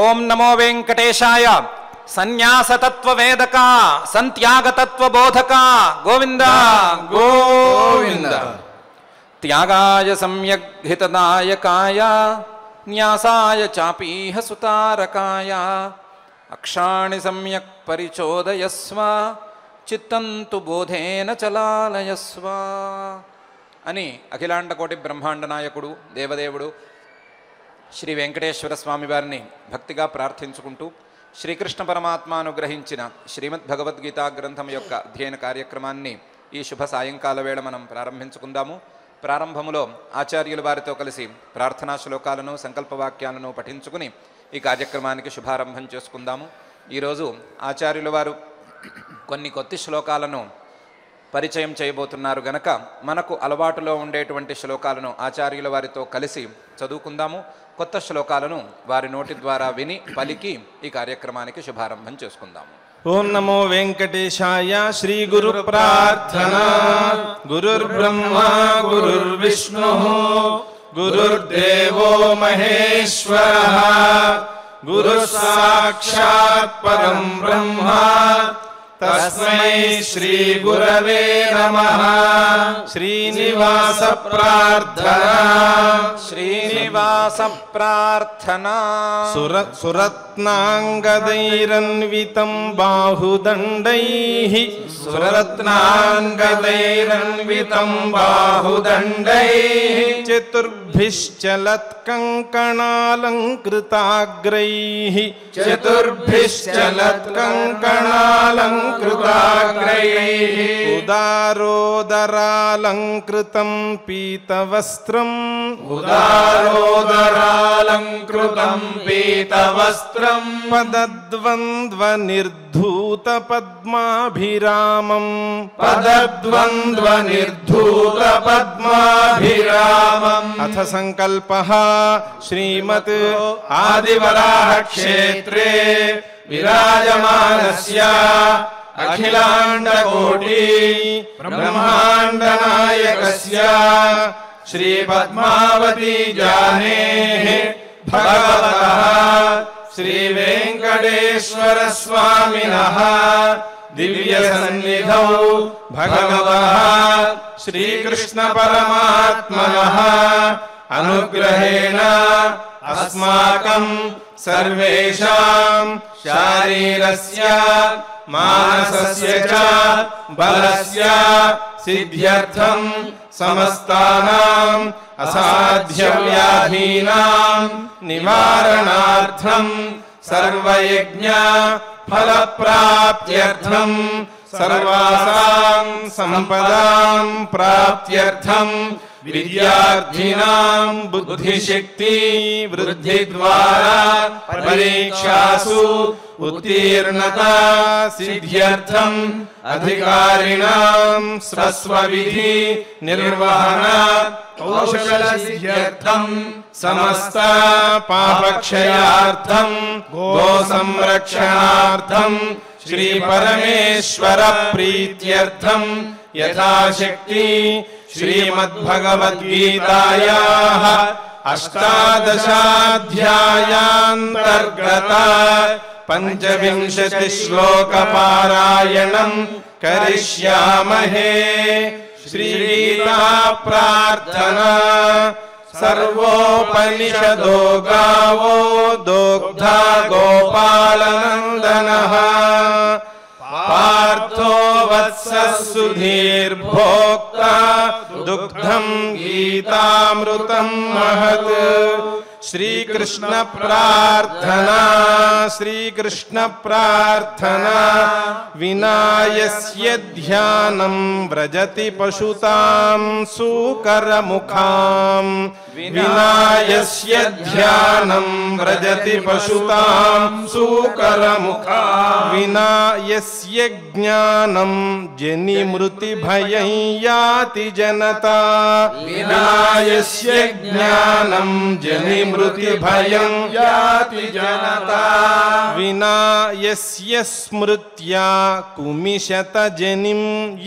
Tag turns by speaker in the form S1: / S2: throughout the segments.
S1: ओम नमो वेंकटेशाय संन्यास तत्व वेदका संत्याग तत्व बोधका गोविंद गोविंद। त्यागाय सम्यग् हितदायकाय न्यासाय चापीह सुतारकाय अक्षाणि सम्यक् परिचोदयस्व चित्तन्तु बोधेन चलालयस्व అని అఖిలాండ కోటి బ్రహ్మాండ నాయకుడు దేవదేవుడు శ్రీ వెంకటేశ్వర స్వామి వారిని భక్తిగా ప్రార్థించుకుంటూ శ్రీకృష్ణ పరమాత్మ అనుగ్రహించిన శ్రీమద్ భగవద్గీత గ్రంథం యొక్క అధ్యయన కార్యక్రమాన్ని ఈ శుభ సాయంకాల వేళ మనం ప్రారంభించుకుందాము. ప్రారంభములో ఆచార్యుల వారితో కలిసి ప్రార్థనా శ్లోకాలను సంకల్పవాక్యాలను పఠించుకుని ఈ కార్యక్రమానికి శుభారంభం చేసుకుందాము. ఈరోజు ఆచార్యుల వారు కొన్ని కొత్త శ్లోకాలను పరిచయం చేయబోతున్నారు గనక మనకు అలవాటులో ఉండేటువంటి శ్లోకాలను ఆచార్యుల వారితో కలిసి చదువుకుందాము. కొత్త శ్లోకాలను వారి నోటి ద్వారా విని పలికి ఈ కార్యక్రమానికి శుభారంభం చేసుకుందాము.
S2: ఓం నమో వెంకటేశాయ. శ్రీ గురు ప్రార్థన. గురుర్బ్రహ్మా గురుర్విష్ణుః గురుర్దేవో మహేశ్వరః గురుః సాక్షాత్ పరం బ్రహ్మ తస్మై శ్రీ గురవే నమః. శ్రీనివాస ప్రార్థన.
S1: శ్రీనివాస ప్రార్థన.
S2: సురత్నాంగదైరన్వితం బాహుదండైః సురత్నాంగదైరన్వితం బాహుదండైః చతుర్భిశ్చలత్కంకణాలంకృతాగ్రైః చతుర్భిశ్చలత్కంకణాలంకృతాగ్రైః ఉదారోదరాలంకృతం పీతవస్త్రం
S3: ఉదారోదరాలంకృతం పీతవస్త్రం
S2: పదద్వంద్వ నిర్ధూత పద్మాభిరామం
S3: పదద్వంద్వ నిర్ధూత పద్మాభిరామం.
S2: అథ సంకల్పః శ్రీమత్
S3: ఆదివరాహ క్షేత్రే విరాజమానస్య అఖిలాండ కోటి బ్రహ్మాండ నాయకస్య శ్రీ పద్మావతి జానేః భగవతః శ్రీ వెంకటేశ్వర స్వామినః దివ్య సన్నిధౌ భగవతః శ్రీకృష్ణ పరమాత్మనః అనుగ్రహేణ అస్మాకం సర్వేషాం శారీరస్య మానసస్య చ బలస్య సిద్ధ్యర్థం సమస్తానాం అసాధ్య వ్యాధీనాం నివారణార్థం సర్వయజ్ఞ ఫలప్రాప్త్యర్థం సర్వాసాం సంపదాం ప్రాప్త్యర్థం విద్యార్థినాం బుద్ధిశక్తి వృద్ధి ద్వారా పరీక్షాసు ఉత్తీర్ణతా సిద్ధ్యర్థం అధికారిణాం స్వస్వవిధి నిర్వహణ కౌశల సిద్ధ్యర్థం సమస్త పాపక్షయార్థం గో సంరక్షణార్థం శ్రీ పరమేశ్వర ప్రీత్యర్థం యథాశక్తి శ్రీమద్భగవద్గీతాయాః అష్టాదశాధ్యాయాంతర్గత పంచవింశతి శ్లోక పారాయణం కరిష్యామహే. శ్రీగీతా ప్రార్థన. సర్వోపనిషదో గావో దోగ్ధా గోపాలనందనః పార్థో వత్సః సుధీర్భోక్తా దుగ్ధం గీతామృతం మహత్. శ్రీకృష్ణ ప్రార్థన. శ్రీకృష్ణ ప్రార్థన. వినాయస్య ధ్యానం వ్రజతి పశుతాం సూకరముఖాం. వినాయస్య ధ్యానం వ్రజతి పశుతాం సూకరముఖాం. వినాయస్య జ్ఞానం జనిమృతి భయం యాతి జనతా. వినాయస్య జ్ఞానం జనిమృతి భయం యాతి జనతా. వినాయస్య స్మృత్యా కుమిశత జనిం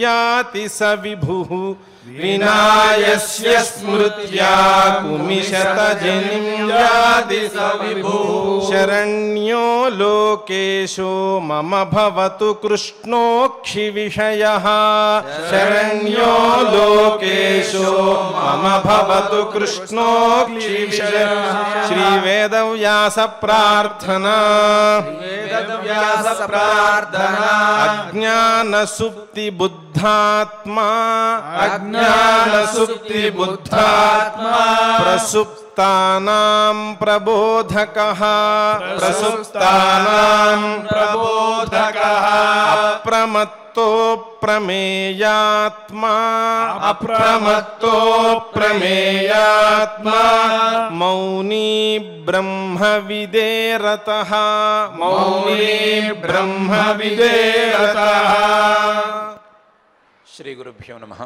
S3: యాతి స విభుః.
S2: వినాయస్య స్మృత్యా కుమిశతజనిం యాతి స విభుః శరణ్యో లోకేశో మమ భవతు కృష్ణోక్షివిషయః శరణ్యో లోకేశో మమ భవతు కృష్ణోక్షివిషయః శ్రీ వేదవ్యాస ప్రార్థనా అజ్ఞాన సుప్తి బుద్ధాత్మా ప్రసుప్తానాం ప్రబోధకః అప్రమత్తో ప్రమేయాత్మా మౌనీ బ్రహ్మ విదేరతః
S1: శ్రీ గురుభ్యో నమః.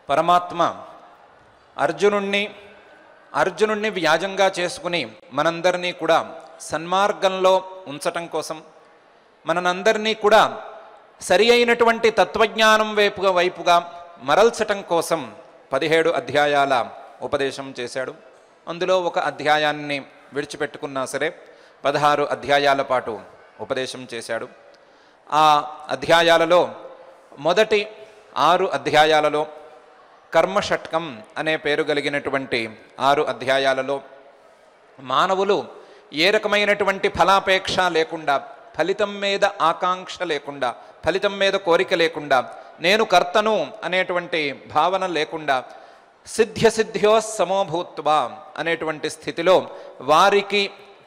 S1: పరమాత్మ అర్జునుణ్ణి వ్యాజంగా చేసుకుని మనందరినీ కూడా సన్మార్గంలో ఉంచటం కోసం, మనందరినీ కూడా సరి అయినటువంటి తత్వజ్ఞానం వైపుగా మరల్చటం కోసం 17 అధ్యాయాల ఉపదేశం చేశాడు. అందులో ఒక అధ్యాయాన్ని విడిచిపెట్టుకున్నా సరే 16 అధ్యాయాల పాటు ఉపదేశం చేశాడు. ఆ అధ్యాయాలలో మొదటి 6 అధ్యాయాలలో కర్మషట్కం అనే పేరు కలిగినటువంటి 6 అధ్యాయాలలో మానవులు ఏ రకమైనటువంటి ఫలాపేక్ష లేకుండా, ఫలితం మీద ఆకాంక్ష లేకుండా, ఫలితం మీద కోరిక లేకుండా, నేను కర్తను అనేటువంటి భావన లేకుండా సిద్ధ్యో సమోభూత్వా అనేటువంటి స్థితిలో వారికి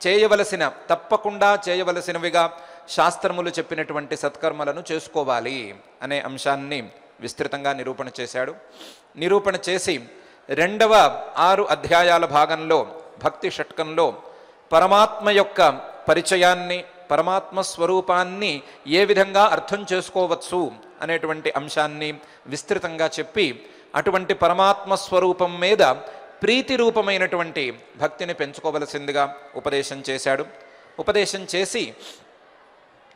S1: చేయవలసిన, తప్పకుండా చేయవలసినవిగా శాస్త్రములు చెప్పినటువంటి సత్కర్మలను చేసుకోవాలి అనే అంశాన్ని విస్తృతంగా నిరూపణ చేశాడు. నిరూపణ చేసి 2వ 6 అధ్యాయాల భాగంలో భక్తి షట్కంలో పరమాత్మ యొక్క పరిచయాన్ని, పరమాత్మ స్వరూపాన్ని ఏ విధంగా అర్థం చేసుకోవచ్చు అనేటువంటి అంశాన్ని విస్తృతంగా చెప్పి అటువంటి పరమాత్మ స్వరూపం మీద ప్రీతి రూపమైనటువంటి భక్తిని పెంచుకోవలసిందిగా ఉపదేశం చేశాడు. ఉపదేశం చేసి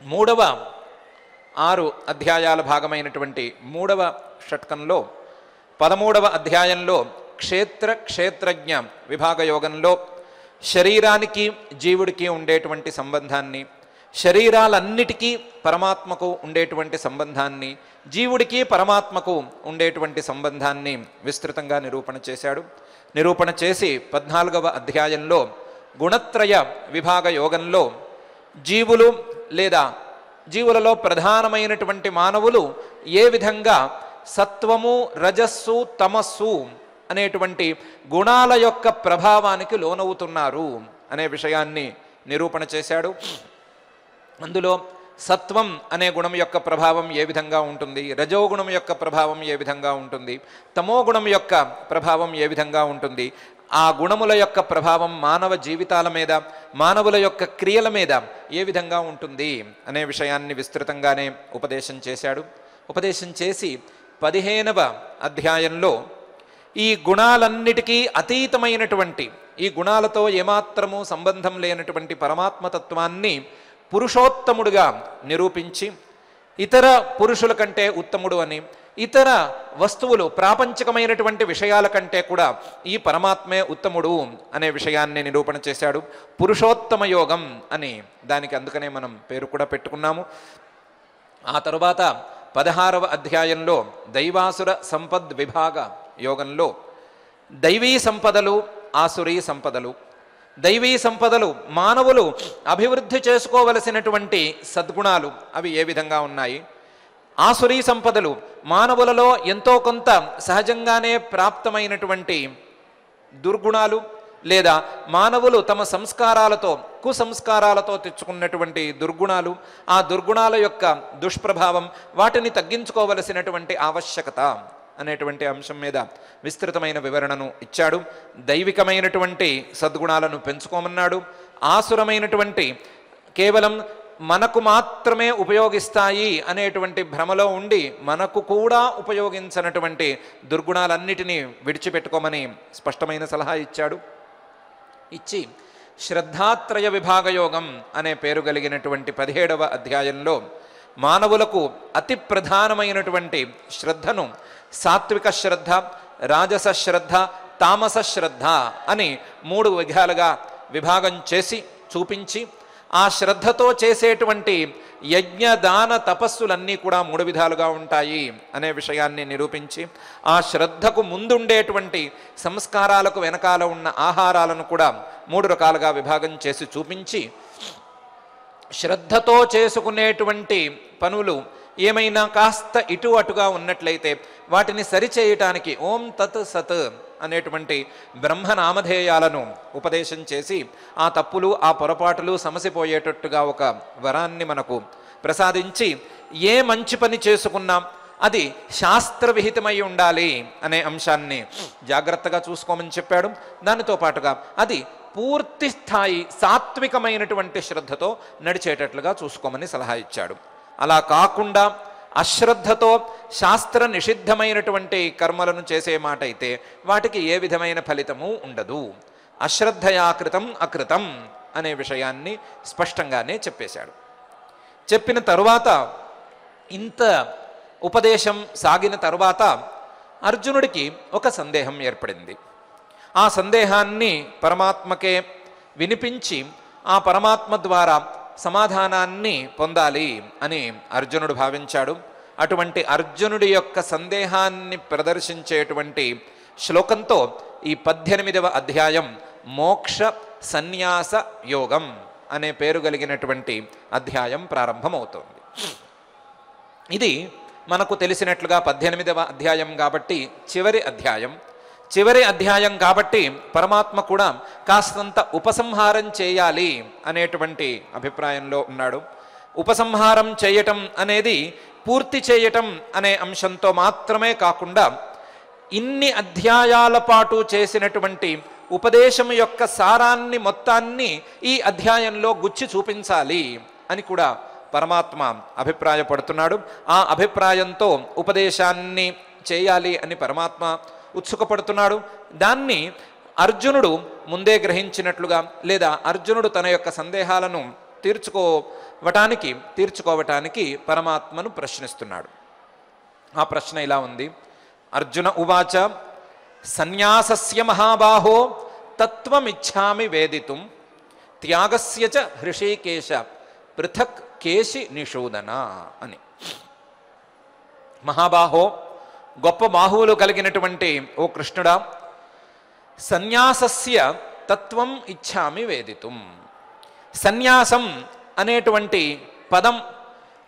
S1: 3వ 6 అధ్యాయాల భాగమైనటువంటి 3వ షట్కంలో 13వ అధ్యాయంలో క్షేత్రజ్ఞ విభాగ యోగంలో శరీరానికి జీవుడికి ఉండేటువంటి సంబంధాన్ని, శరీరాలన్నిటికీ పరమాత్మకు ఉండేటువంటి సంబంధాన్ని, జీవుడికి పరమాత్మకు ఉండేటువంటి సంబంధాన్ని విస్తృతంగా నిరూపణ చేశాడు. నిరూపణ చేసి 14వ అధ్యాయంలో గుణత్రయ విభాగ యోగంలో జీవులు లేదా జీవులలో ప్రధానమైనటువంటి మానవులు ఏ విధంగా సత్వము, రజస్సు, తమస్సు అనేటువంటి గుణాల యొక్క ప్రభావానికి లోనవుతున్నారు అనే విషయాన్ని నిరూపణ చేశాడు. అందులో సత్వం అనే గుణం యొక్క ప్రభావం ఏ విధంగా ఉంటుంది, రజోగుణం యొక్క ప్రభావం ఏ విధంగా ఉంటుంది, తమో గుణం యొక్క ప్రభావం ఏ విధంగా ఉంటుంది, ఆ గుణముల యొక్క ప్రభావం మానవ జీవితాల మీద, మానవుల యొక్క క్రియల మీద ఏ విధంగా ఉంటుంది అనే విషయాన్ని విస్తృతంగానే ఉపదేశం చేశాడు. ఉపదేశం చేసి 15వ అధ్యాయంలో ఈ గుణాలన్నిటికీ అతీతమైనటువంటి, ఈ గుణాలతో ఏమాత్రము సంబంధం లేనటువంటి పరమాత్మతత్వాన్ని పురుషోత్తముడుగా నిరూపించి ఇతర పురుషుల కంటే ఉత్తముడు అని, ఇతర వస్తువులు ప్రాపంచికమైనటువంటి విషయాల కంటే కూడా ఈ పరమాత్మే ఉత్తముడు అనే విషయాన్ని నిరూపణ చేశాడు. పురుషోత్తమ యోగం అని దానికి అందుకనే మనం పేరు కూడా పెట్టుకున్నాము. ఆ తరువాత 16వ అధ్యాయంలో దైవాసుర సంపద్ విభాగ యోగంలో దైవీ సంపదలు, ఆసురీ సంపదలు. దైవీ సంపదలు మానవులు అభివృద్ధి చేసుకోవలసినటువంటి సద్గుణాలు, అవి ఏ విధంగా ఉన్నాయి. ఆసురీ సంపదలు మానవులలో ఎంతో కొంత సహజంగానే ప్రాప్తమైనటువంటి దుర్గుణాలు, లేదా మానవులు తమ సంస్కారాలతో, కుసంస్కారాలతో తెచ్చుకున్నటువంటి దుర్గుణాలు, ఆ దుర్గుణాల యొక్క దుష్ప్రభావం, వాటిని తగ్గించుకోవలసినటువంటి ఆవశ్యకత అనేటువంటి అంశం మీద విస్తృతమైన వివరణను ఇచ్చాడు. దైవికమైనటువంటి సద్గుణాలను పెంచుకోమన్నాడు. ఆసురమైనటువంటి కేవలం మనకు మాత్రమే ఉపయోగిస్తాయి అనేటువంటి భ్రమలో ఉండి మనకు కూడా ఉపయోగించనటువంటి దుర్గుణాలన్నిటినీ విడిచిపెట్టుకోమని స్పష్టమైన సలహా ఇచ్చాడు. ఇచ్చి శ్రద్ధాత్రయ విభాగయోగం అనే పేరు కలిగినటువంటి 17వ అధ్యాయంలో మానవులకు అతి ప్రధానమైనటువంటి శ్రద్ధను సాత్విక శ్రద్ధ, రాజస శ్రద్ధ, తామస శ్రద్ధ అని 3 విధాలుగా విభాగం చేసి చూపించి ఆ శ్రద్ధతో చేసేటువంటి యజ్ఞ దాన తపస్సులన్నీ కూడా 3 విధాలుగా ఉంటాయి అనే విషయాన్ని నిరూపించి ఆ శ్రద్ధకు ముందుండేటువంటి సంస్కారాలకు వెనకాల ఉన్న ఆహారాలను కూడా 3 రకాలుగా విభాగం చేసి చూపించి శ్రద్ధతో చేసుకునేటువంటి పనులు ఏమైనా కాస్త ఇటు అటుగా ఉన్నట్లయితే వాటిని సరిచేయటానికి ఓం తత్ సత్ అనేటువంటి బ్రహ్మనామధేయాలను ఉపదేశం చేసి ఆ తప్పులు ఆ పొరపాటులు సమసిపోయేటట్టుగా ఒక వరాన్ని మనకు ప్రసాదించి ఏ మంచి పని చేసుకున్నా అది శాస్త్రవిహితమై ఉండాలి అనే అంశాన్ని జాగ్రత్తగా చూసుకోమని చెప్పాడు. దానితో పాటుగా అది పూర్తి స్థాయి సాత్వికమైనటువంటి శ్రద్ధతో నడిచేటట్లుగా చూసుకోమని సలహా ఇచ్చాడు. అలా కాకుండా అశ్రద్ధతో శాస్త్ర నిషిద్ధమైనటువంటి కర్మలను చేసే మాట అయితే వాటికి ఏ విధమైన ఫలితము ఉండదు. అశ్రద్ధయాకృతం అకృతం అనే విషయాన్ని స్పష్టంగానే చెప్పేశాడు. చెప్పిన తరువాత ఇంత ఉపదేశం సాగిన తరువాత అర్జునుడికి ఒక సందేహం ఏర్పడింది. ఆ సందేహాన్ని పరమాత్మకే వినిపించి ఆ పరమాత్మ ద్వారా సమాధానాన్ని పొందాలి అని అర్జునుడు భావించాడు. అటువంటి అర్జునుడి యొక్క సందేహాన్ని ప్రదర్శించేటువంటి శ్లోకంతో ఈ 18వ అధ్యాయం మోక్ష సన్యాస యోగం అనే పేరు కలిగినటువంటి అధ్యాయం ప్రారంభమవుతోంది. ఇది మనకు తెలిసినట్లుగా 18వ అధ్యాయం కాబట్టి చివరి అధ్యాయం కాబట్టి పరమాత్మ కూడా కాస్తంత ఉపసంహారం చేయాలి అనేటువంటి అభిప్రాయంలో ఉన్నాడు. ఉపసంహారం చేయటం అనేది పూర్తి చేయటం అనే అంశంతో మాత్రమే కాకుండా ఇన్ని అధ్యాయాల పాటు చేసినటువంటి ఉపదేశం యొక్క సారాన్ని మొత్తాన్ని ఈ అధ్యాయంలో గుచ్చి చూపించాలి అని కూడా పరమాత్మ అభిప్రాయపడుతున్నాడు. ఆ అభిప్రాయంతో ఉపదేశాన్ని చేయాలి అని పరమాత్మ ఉత్సుకపడుతున్నాడు. దాన్ని అర్జునుడు ముందే గ్రహించినట్లుగా లేదా అర్జునుడు తన యొక్క సందేహాలను తీర్చుకోవటానికి పరమాత్మను ప్రశ్నిస్తున్నాడు. ఆ ప్రశ్న ఇలా ఉంది. అర్జున ఉవాచ సన్యాసస్య మహాబాహో తత్వమిచ్ఛామి వేదితుం త్యాగస్య చ హృషీకేశ పృథక్ కేశి నిషూదన అని. మహాబాహో, గొప్ప బాహువులు కలిగినటువంటి ఓ కృష్ణుడా, సన్యాసస్య తత్వం ఇచ్ఛామి వేదితుం. సన్యాసం అనేటువంటి పదం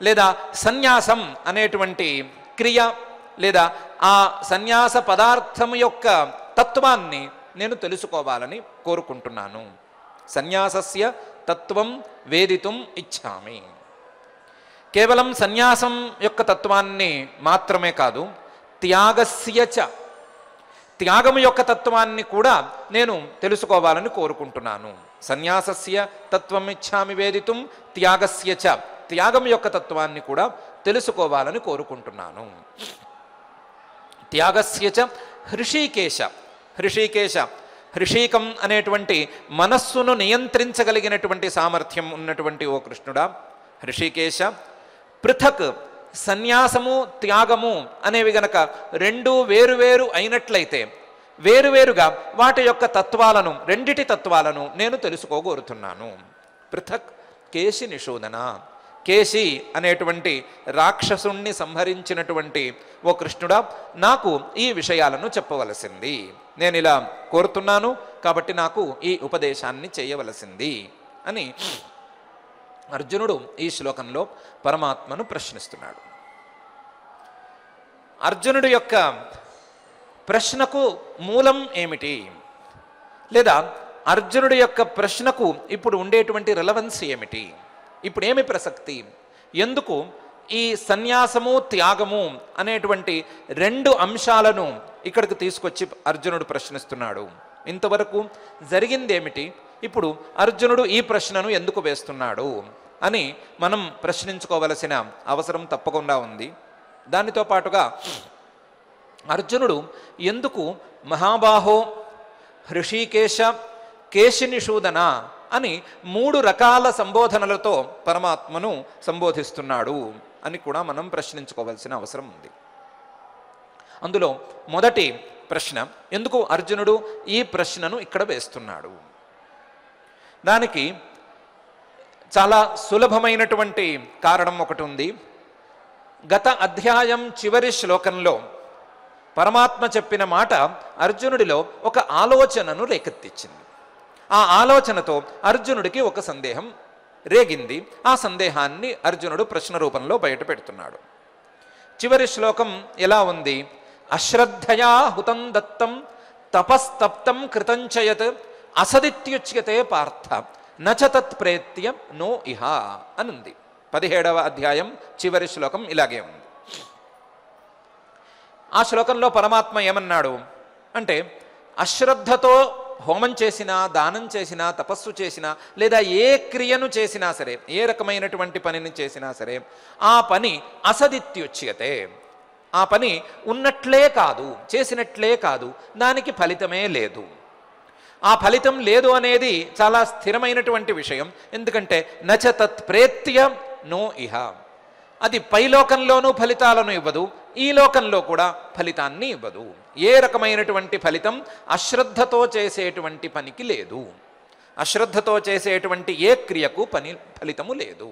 S1: లేదా సన్యాసం అనేటువంటి క్రియ లేదా ఆ సన్యాస పదార్థం యొక్క తత్వాన్ని నేను తెలుసుకోవాలని కోరుకుంటున్నాను. సన్యాసస్య తత్వం వేదితుం ఇచ్ఛామి. కేవలం సన్యాసం యొక్క తత్వాన్ని మాత్రమే కాదు, త్యాగస్య చ, త్యాగం యొక్క తత్వాన్ని కూడా నేను తెలుసుకోవాలని కోరుకుంటున్నాను. సన్యాసస్య తత్వం ఇచ్ఛామి వేదితుం త్యాగస్య చ, త్యాగం యొక్క తత్వాన్ని కూడా తెలుసుకోవాలని కోరుకుంటున్నాను. త్యాగస్య చ హృషీకేశ. హృషీకం అనేటువంటి మనస్సును నియంత్రించగలిగినటువంటి సామర్థ్యం ఉన్నటువంటి ఓ కృష్ణుడా, హృషీకేశ. పృథక్, సన్యాసము త్యాగము అనేవి గనక రెండు వేరువేరు అయినట్లయితే వేరువేరుగా వాటి యొక్క తత్వాలను, రెండిటి తత్వాలను నేను తెలుసుకోగోరుతున్నాను. పృథక్ కేశి నిషూదన. కేశి అనేటువంటి రాక్షసుణ్ణి సంహరించినటువంటి ఓ కృష్ణుడా, నాకు ఈ విషయాలను చెప్పవలసింది. నేను ఇలా కోరుతున్నాను కాబట్టి నాకు ఈ ఉపదేశాన్ని చేయవలసింది అని అర్జునుడు ఈ శ్లోకంలో పరమాత్మను ప్రశ్నిస్తున్నాడు. అర్జునుడి యొక్క ప్రశ్నకు మూలం ఏమిటి, లేదా అర్జునుడి యొక్క ప్రశ్నకు ఇప్పుడు ఉండేటువంటి రెలవెన్స్ ఏమిటి, ఇప్పుడు ఏమి ప్రసక్తి, ఎందుకు ఈ సన్యాసము త్యాగము అనేటువంటి రెండు అంశాలను ఇక్కడికి తీసుకొచ్చి అర్జునుడు ప్రశ్నిస్తున్నాడు. ఇంతవరకు జరిగిందేమిటి, ఇప్పుడు అర్జునుడు ఈ ప్రశ్నను ఎందుకు వేస్తున్నాడు అని మనం ప్రశ్నించుకోవలసిన అవసరం తప్పకుండా ఉంది. దానితో పాటుగా అర్జునుడు ఎందుకు మహాబాహో, హృషీకేశ, కేశినిషూదన అని 3 రకాల సంబోధనలతో పరమాత్మను సంబోధిస్తున్నాడు అని కూడా మనం ప్రశ్నించుకోవాల్సిన అవసరం ఉంది. అందులో మొదటి ప్రశ్న, ఎందుకు అర్జునుడు ఈ ప్రశ్నను ఇక్కడ వేస్తున్నాడు? దానికి చాలా సులభమైనటువంటి కారణం ఒకటి ఉంది. గత అధ్యాయం చివరి శ్లోకంలో పరమాత్మ చెప్పిన మాట అర్జునుడిలో ఒక ఆలోచనను రేకెత్తించింది. ఆ ఆలోచనతో అర్జునుడికి ఒక సందేహం రేగింది. ఆ సందేహాన్ని అర్జునుడు ప్రశ్న రూపంలో బయట పెడుతున్నాడు. చివరి శ్లోకం ఎలా ఉంది? అశ్రద్ధయా హుతం దత్తం తపస్తప్తం కృతంచయత్ అసదిత్యుచ్యతే పార్థ నచ తత్ ప్రేత్య నో ఇహ అనుంది. 17వ అధ్యాయం చివరి శ్లోకం ఇలాగే ఉంది. ఆ శ్లోకంలో పరమాత్మ ఏమన్నాడు అంటే, అశ్రద్ధతో హోమం చేసినా, దానం చేసినా, తపస్సు చేసినా, లేదా ఏ క్రియను చేసినా సరే, ఏ రకమైనటువంటి పనిని చేసినా సరే, ఆ పని అసదిత్యుచ్యతే, ఆ పని ఉన్నట్లే కాదు, చేసినట్లే కాదు, దానికి ఫలితమే లేదు. ఆ ఫలితం లేదు అనేది చాలా స్థిరమైనటువంటి విషయం. ఎందుకంటే నచ తత్ ప్రేత్య నో ఇహ, అది పైలోకంలోనూ ఫలితాలను ఇవ్వదు, ఈ లోకంలో కూడా ఫలితాన్ని ఇవ్వదు. ఏ రకమైనటువంటి ఫలితం అశ్రద్ధతో చేసేటువంటి పనికి లేదు. అశ్రద్ధతో చేసేటువంటి ఏ క్రియకు ఫలితము లేదు.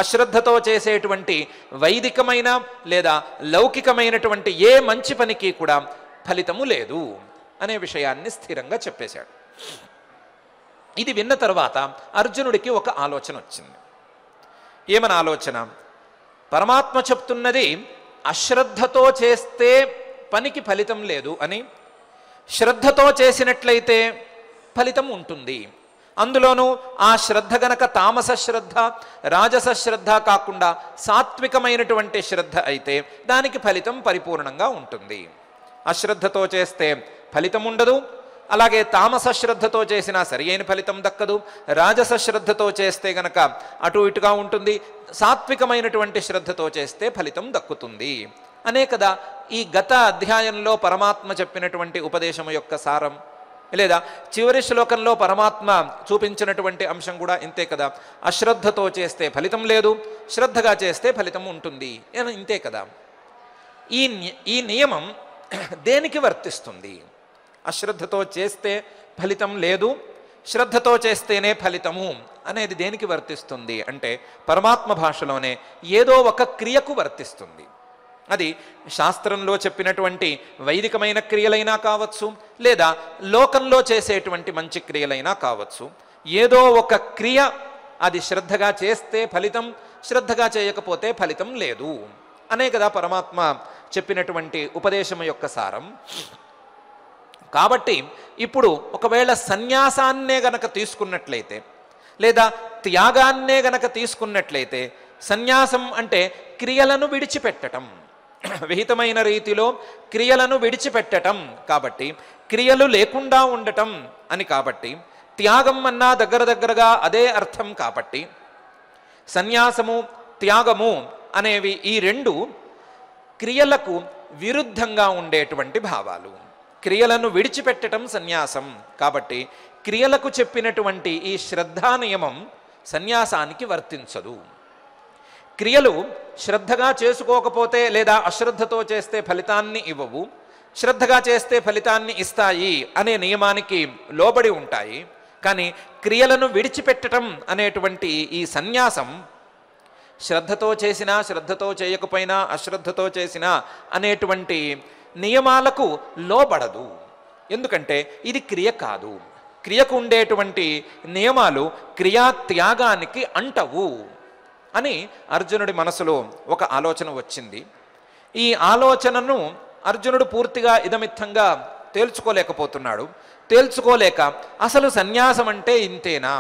S1: అశ్రద్ధతో చేసేటువంటి వైదికమైన లేదా లౌకికమైనటువంటి ఏ మంచి పనికి కూడా ఫలితము లేదు అనే విషయాన్ని స్థిరంగా చెప్పేశాడు. ఇది విన్న తర్వాత అర్జునుడికి ఒక ఆలోచన వచ్చింది. ఏమని ఆలోచన? పరమాత్మ చెప్తున్నది అశ్రద్ధతో చేస్తే పనికి ఫలితం లేదు అని, శ్రద్ధతో చేసినట్లయితే ఫలితం ఉంటుంది. అందులోనూ ఆ శ్రద్ధ గనక తామస శ్రద్ధ, రాజస శ్రద్ధ కాకుండా సాత్వికమైనటువంటి శ్రద్ధ అయితే దానికి ఫలితం పరిపూర్ణంగా ఉంటుంది. అశ్రద్ధతో చేస్తే ఫలితం ఉండదు, అలాగే తామస శ్రద్ధతో చేసినా సరి అయిన ఫలితం దక్కదు. రాజస శ్రద్ధతో చేస్తే గనక అటు ఇటుగా ఉంటుంది, సాత్వికమైనటువంటి శ్రద్ధతో చేస్తే ఫలితం దక్కుతుంది అనే కదా ఈ గత అధ్యాయంలో పరమాత్మ చెప్పినటువంటి ఉపదేశం యొక్క సారం. లేదా చివరి శ్లోకంలో పరమాత్మ చూపించినటువంటి అంశం కూడా ఇంతే కదా. అశ్రద్ధతో చేస్తే ఫలితం లేదు, శ్రద్ధగా చేస్తే ఫలితం ఉంటుంది, ఇంతే కదా. ఈ నియమం దేనికి వర్తిస్తుంది? అశ్రద్ధతో చేస్తే ఫలితం లేదు, శ్రద్ధతో చేస్తేనే ఫలితము అనేది దేనికి వర్తిస్తుంది అంటే పరమాత్మ భాషలోనే ఏదో ఒక క్రియకు వర్తిస్తుంది. అది శాస్త్రంలో చెప్పినటువంటి వైదికమైన క్రియలైనా కావచ్చు, లేదా లోకంలో చేసేటువంటి మంచి క్రియలైనా కావచ్చు. ఏదో ఒక క్రియ అది శ్రద్ధగా చేస్తే ఫలితం, శ్రద్ధగా చేయకపోతే ఫలితం లేదు అనే కదా పరమాత్మ చెప్పినటువంటి ఉపదేశం యొక్క సారం. కాబట్టి ఇప్పుడు ఒకవేళ సన్యాసాన్నే గనక తీసుకున్నట్లయితే, లేదా త్యాగాన్నే గనక తీసుకున్నట్లయితే, సన్యాసం అంటే క్రియలను విడిచిపెట్టటం, విహితమైన రీతిలో క్రియలను విడిచిపెట్టటం కాబట్టి, క్రియలు లేకుండా ఉండటం అని కాబట్టి, త్యాగం అన్నా దగ్గరగా అదే అర్థం కాబట్టి, సన్యాసము త్యాగము అనేవి ఈ రెండు క్రియలకు విరుద్ధంగా ఉండేటువంటి భావాలు. క్రియలను విడిచిపెట్టడం సన్యాసం కాబట్టి క్రియలకు చెప్పినటువంటి ఈ శ్రద్ధా నియమం సన్యాసానికి వర్తించదు. క్రియలు శ్రద్ధగా చేసుకోకపోతే లేదా అశ్రద్ధతో చేస్తే ఫలితాన్ని ఇవ్వవు, శ్రద్ధగా చేస్తే ఫలితాన్ని ఇస్తాయి అనే నియమానికి లోబడి ఉంటాయి. కానీ క్రియలను విడిచిపెట్టడం అనేటువంటి ఈ సన్యాసం శ్రద్ధతో చేసినా, శ్రద్ధతో చేయకపోయినా, అశ్రద్ధతో చేసినా అనేటువంటి నియమాలకు లోబడదు. ఎందుకంటే ఇది క్రియ కాదు. క్రియకు ఉండేటువంటి నియమాలు క్రియాత్యాగానికి అంటవు అని అర్జునుడి మనసులో ఒక ఆలోచన వచ్చింది. ఈ ఆలోచనను అర్జునుడు పూర్తిగా ఇదమిత్తంగా తేల్చుకోలేకపోతున్నాడు. తేల్చుకోలేక అసలు సన్యాసం అంటే ఇంతేనా,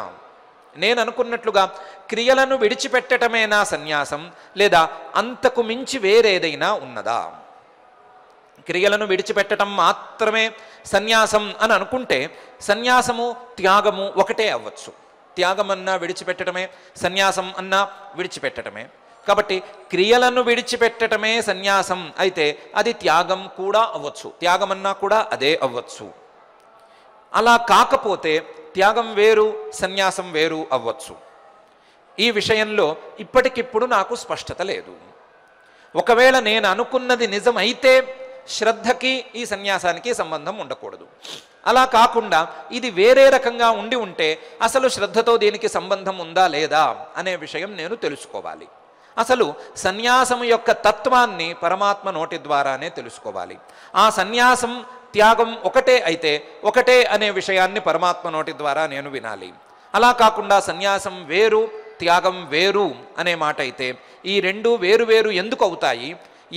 S1: నేను అనుకున్నట్లుగా క్రియలను విడిచిపెట్టటమేనా సన్యాసం, లేదా అంతకు మించి వేరేదైనా ఉన్నదా? క్రియలను విడిచిపెట్టడం మాత్రమే సన్యాసం అని అనుకుంటే సన్యాసము త్యాగము ఒకటే అవ్వచ్చు. త్యాగం అన్నా విడిచిపెట్టడమే, సన్యాసం అన్నా విడిచిపెట్టడమే. కాబట్టి క్రియలను విడిచిపెట్టడమే సన్యాసం అయితే అది త్యాగం కూడా అవ్వచ్చు, త్యాగం అన్నా కూడా అదే అవ్వచ్చు. అలా కాకపోతే త్యాగం వేరు, సన్యాసం వేరు అవ్వచ్చు. ఈ విషయంలో ఇప్పటికిప్పుడు నాకు స్పష్టత లేదు. ఒకవేళ నేను అనుకున్నది నిజమైతే శ్రద్ధకి ఈ సన్యాసానికి సంబంధం ఉండకూడదు. అలా కాకుండా ఇది వేరే రకంగా ఉండి ఉంటే అసలు శ్రద్ధతో దీనికి సంబంధం ఉందా లేదా అనే విషయం నేను తెలుసుకోవాలి. అసలు సన్యాసం యొక్క తత్వాన్ని పరమాత్మ నోటి ద్వారానే తెలుసుకోవాలి. ఆ సన్యాసం త్యాగం ఒకటే అయితే ఒకటే అనే విషయాన్ని పరమాత్మ నోటి ద్వారా నేను వినాలి. అలా కాకుండా సన్యాసం వేరు త్యాగం వేరు అనే మాట అయితే ఈ రెండు వేరు వేరు ఎందుకు అవుతాయి,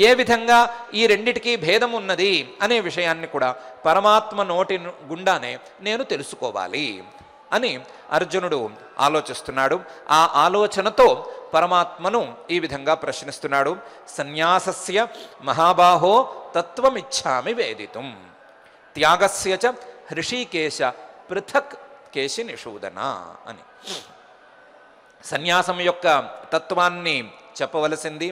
S1: ఏ విధంగా ఈ రెండిటికి భేదం ఉన్నది అనే విషయాన్ని కూడా పరమాత్మ నోటి గుండానే నేను తెలుసుకోవాలి అని అర్జునుడు ఆలోచిస్తున్నాడు. ఆ ఆలోచనతో పరమాత్మను ఈ విధంగా ప్రశ్నిస్తున్నాడు. సన్యాసస్య మహాబాహో తత్వమిచ్ఛామి వేదితుం త్యాగస్య చ హృషీకేశ పృథక్ కేశి నిషూదన అని. సన్యాసం యొక్క తత్వాన్ని చెప్పవలసింది.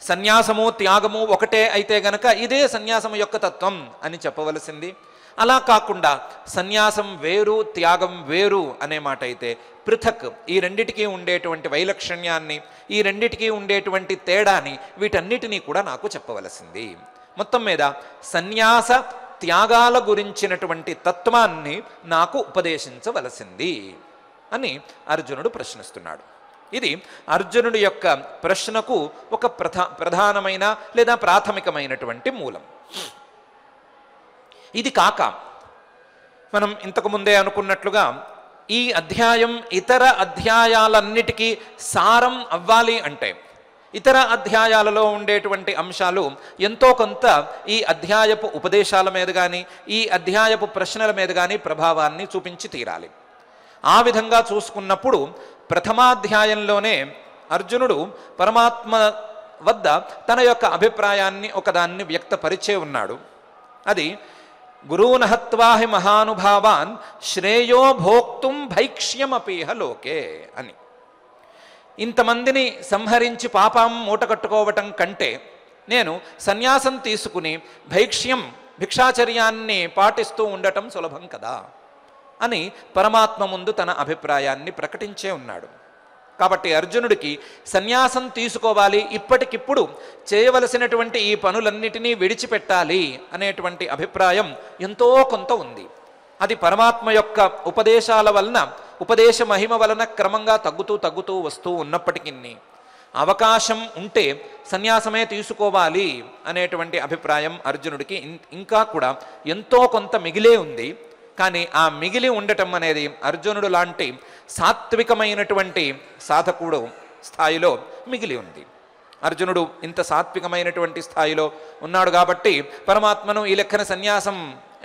S1: సన్యాసము త్యాగము ఒకటే అయితే గనక ఇదే సన్యాసము యొక్క తత్వం అని చెప్పవలసింది. అలా కాకుండా సన్యాసం వేరు త్యాగం వేరు అనే మాట అయితే పృథక్, ఈ రెండిటికీ ఉండేటువంటి వైలక్షణ్యాన్ని, ఈ రెండిటికీ ఉండేటువంటి తేడాని, వీటన్నిటినీ కూడా నాకు చెప్పవలసింది. మొత్తం మీద సన్యాస త్యాగాల గురించినటువంటి తత్వాన్ని నాకు ఉపదేశించవలసింది అని అర్జునుడు ప్రశ్నిస్తున్నాడు. ఇది అర్జునుడి యొక్క ప్రశ్నకు ఒక ప్రధానమైన లేదా ప్రాథమికమైనటువంటి మూలం. ఇది కాక మనం ఇంతకుముందే అనుకున్నట్లుగా ఈ అధ్యాయం ఇతర అధ్యాయాలన్నిటికీ సారం అవ్వాలి అంటే ఇతర అధ్యాయాలలో ఉండేటువంటి అంశాలు ఎంతో కొంత ఈ అధ్యాయపు ఉపదేశాల మీద కానీ ఈ అధ్యాయపు ప్రశ్నల మీద కానీ ప్రభావాన్ని చూపించి తీరాలి. ఆ విధంగా చూసుకున్నప్పుడు ప్రథమాధ్యాయంలోనే అర్జునుడు పరమాత్మ వద్ద తన యొక్క అభిప్రాయాన్ని ఒకదాన్ని వ్యక్తపరిచే ఉన్నాడు. అది గురూనహత్వాహి మహానుభావాన్ శ్రేయో భోక్తుం భైక్ష్యమపీహ లోకే అని. ఇంతమందిని సంహరించి పాపం మూటకట్టుకోవటం కంటే నేను సన్యాసం తీసుకుని భిక్షాచర్యాన్ని పాటిస్తూ ఉండటం సులభం కదా అని పరమాత్మ ముందు తన అభిప్రాయాన్ని ప్రకటించే ఉన్నాడు. కాబట్టి అర్జునుడికి సన్యాసం తీసుకోవాలి, ఇప్పటికిప్పుడు చేయవలసినటువంటి ఈ పనులన్నిటినీ విడిచిపెట్టాలి అనేటువంటి అభిప్రాయం ఎంతో కొంత ఉంది. అది పరమాత్మ యొక్క ఉపదేశాల వలన, ఉపదేశ మహిమ వలన క్రమంగా తగ్గుతూ వస్తూ ఉన్నప్పటికీ అవకాశం ఉంటే సన్యాసమే తీసుకోవాలి అనేటువంటి అభిప్రాయం అర్జునుడికి ఇంకా కూడా ఎంతో కొంత మిగిలే ఉంది. కానీ ఆ మిగిలి ఉండటం అనేది అర్జునుడు లాంటి సాత్వికమైనటువంటి సాధకుడు స్థాయిలో మిగిలి ఉంది. అర్జునుడు ఇంత సాత్వికమైనటువంటి స్థాయిలో ఉన్నాడు కాబట్టి పరమాత్మను ఈ లెక్కన సన్యాసం